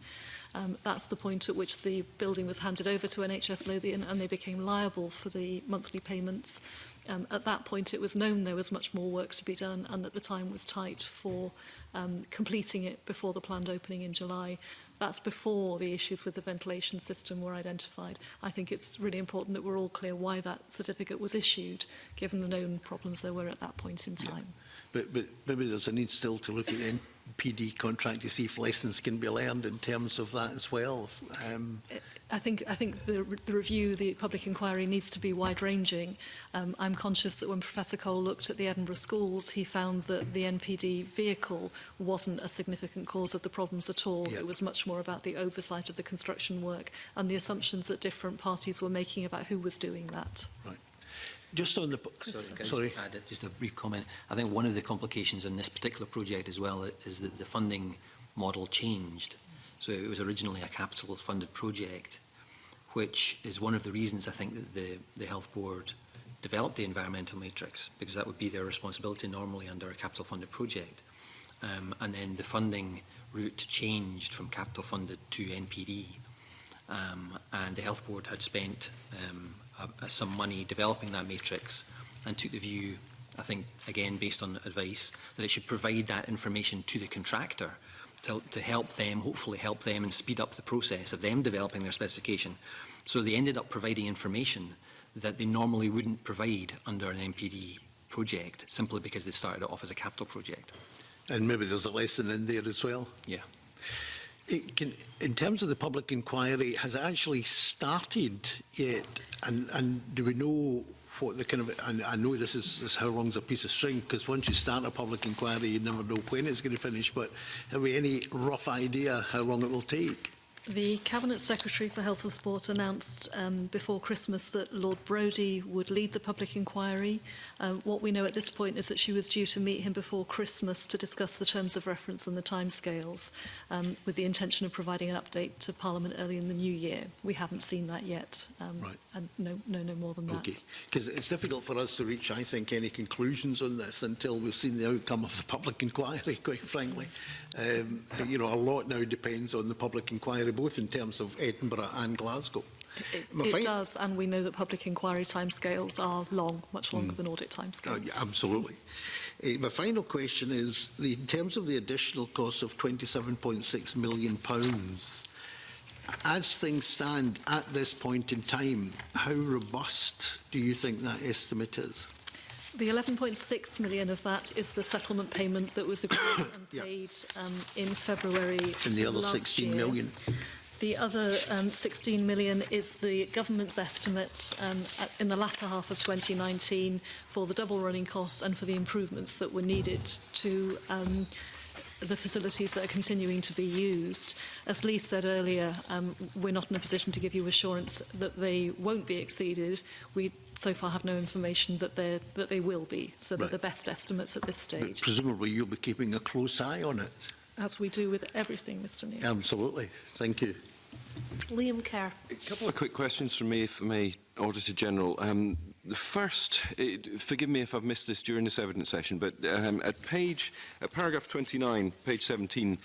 That's the point at which the building was handed over to NHS Lothian and they became liable for the monthly payments. At that point, it was known there was much more work to be done and that the time was tight for completing it before the planned opening in July. That's before the issues with the ventilation system were identified. I think it's really important that we're all clear why that certificate was issued, given the known problems there were at that point in time. But maybe there's a need still to look at the NPD contract to see if lessons can be learned in terms of that as well. I think the review, the public inquiry needs to be wide-ranging. I'm conscious that when Professor Cole looked at the Edinburgh schools, he found that the NPD vehicle wasn't a significant cause of the problems at all. Yep. It was much more about the oversight of the construction work and the assumptions that different parties were making about who was doing that. Right. Just on the... Sorry. Just add just a brief comment. I think one of the complications in this particular project as well is that the funding model changed. So it was originally a capital funded project, which is one of the reasons I think that the Health Board developed the environmental matrix, because that would be their responsibility normally under a capital funded project. and then the funding route changed from capital funded to NPD. And the Health Board had spent some money developing that matrix and took the view, I think, again, based on advice, that it should provide that information to the contractor to help them, hopefully help them and speed up the process of them developing their specification. So they ended up providing information that they normally wouldn't provide under an NPD project, simply because they started it off as a capital project. And maybe there's a lesson in there as well. Yeah. In terms of the public inquiry, has it actually started yet? And do we know what the kind of, and I know this is how long's a piece of string, because once you start a public inquiry, you never know when it's going to finish, but have we any rough idea how long it will take? The Cabinet Secretary for Health and Sport announced before Christmas that Lord Brodie would lead the public inquiry. What we know at this point is that she was due to meet him before Christmas to discuss the terms of reference and the timescales, with the intention of providing an update to Parliament early in the new year. We haven't seen that yet, right. And no more than that. Okay, because it's difficult for us to reach, I think, any conclusions on this until we've seen the outcome of the public inquiry, quite frankly. You know, a lot now depends on the public inquiry, both in terms of Edinburgh and Glasgow. It does, and we know that public inquiry timescales are long, much longer than audit timescales. Yeah, absolutely. My final question is, in terms of the additional cost of £27.6 million, as things stand at this point in time, how robust do you think that estimate is? The 11.6 million of that is the settlement payment that was agreed and paid in February and the other last 16 year. million. The other 16 million is the government's estimate in the latter half of 2019 for the double running costs and for the improvements that were needed to the facilities that are continuing to be used. As Lee said earlier, we're not in a position to give you assurance that they won't be exceeded. We so far have no information that they will be, so they're the best estimates at this stage. But presumably you'll be keeping a close eye on it. As we do with everything, Mr. Neil. Absolutely. Thank you. Liam Kerr. A couple of quick questions from me, if I may, Auditor General. The first, forgive me if I've missed this during this evidence session, but at paragraph 29, page 17,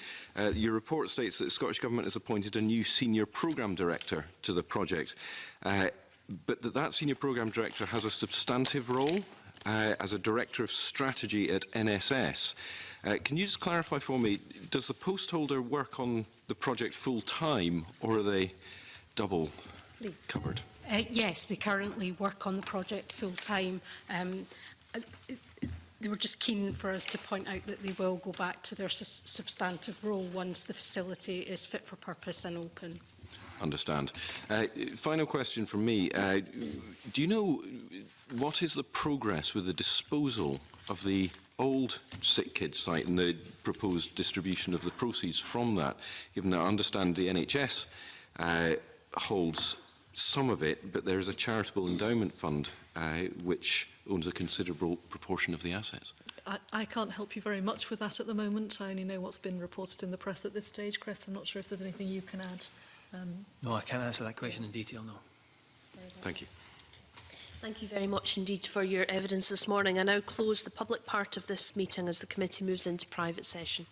your report states that the Scottish Government has appointed a new senior programme director to the project, but that senior programme director has a substantive role as a director of strategy at NSS. Can you just clarify for me, does the post holder work on the project full-time, or are they double covered? Yes, they currently work on the project full-time. They were just keen for us to point out that they will go back to their substantive role once the facility is fit for purpose and open. Understand. Final question from me. Do you know what is the progress with the disposal of the old sick kids site and the proposed distribution of the proceeds from that, given that I understand the NHS holds some of it, but there is a charitable endowment fund which owns a considerable proportion of the assets? I can't help you very much with that at the moment. I only know what's been reported in the press at this stage. Chris, I'm not sure if there's anything you can add. No, I can't answer that question in detail, no. Thank you. Thank you very much indeed for your evidence this morning. I now close the public part of this meeting as the committee moves into private session.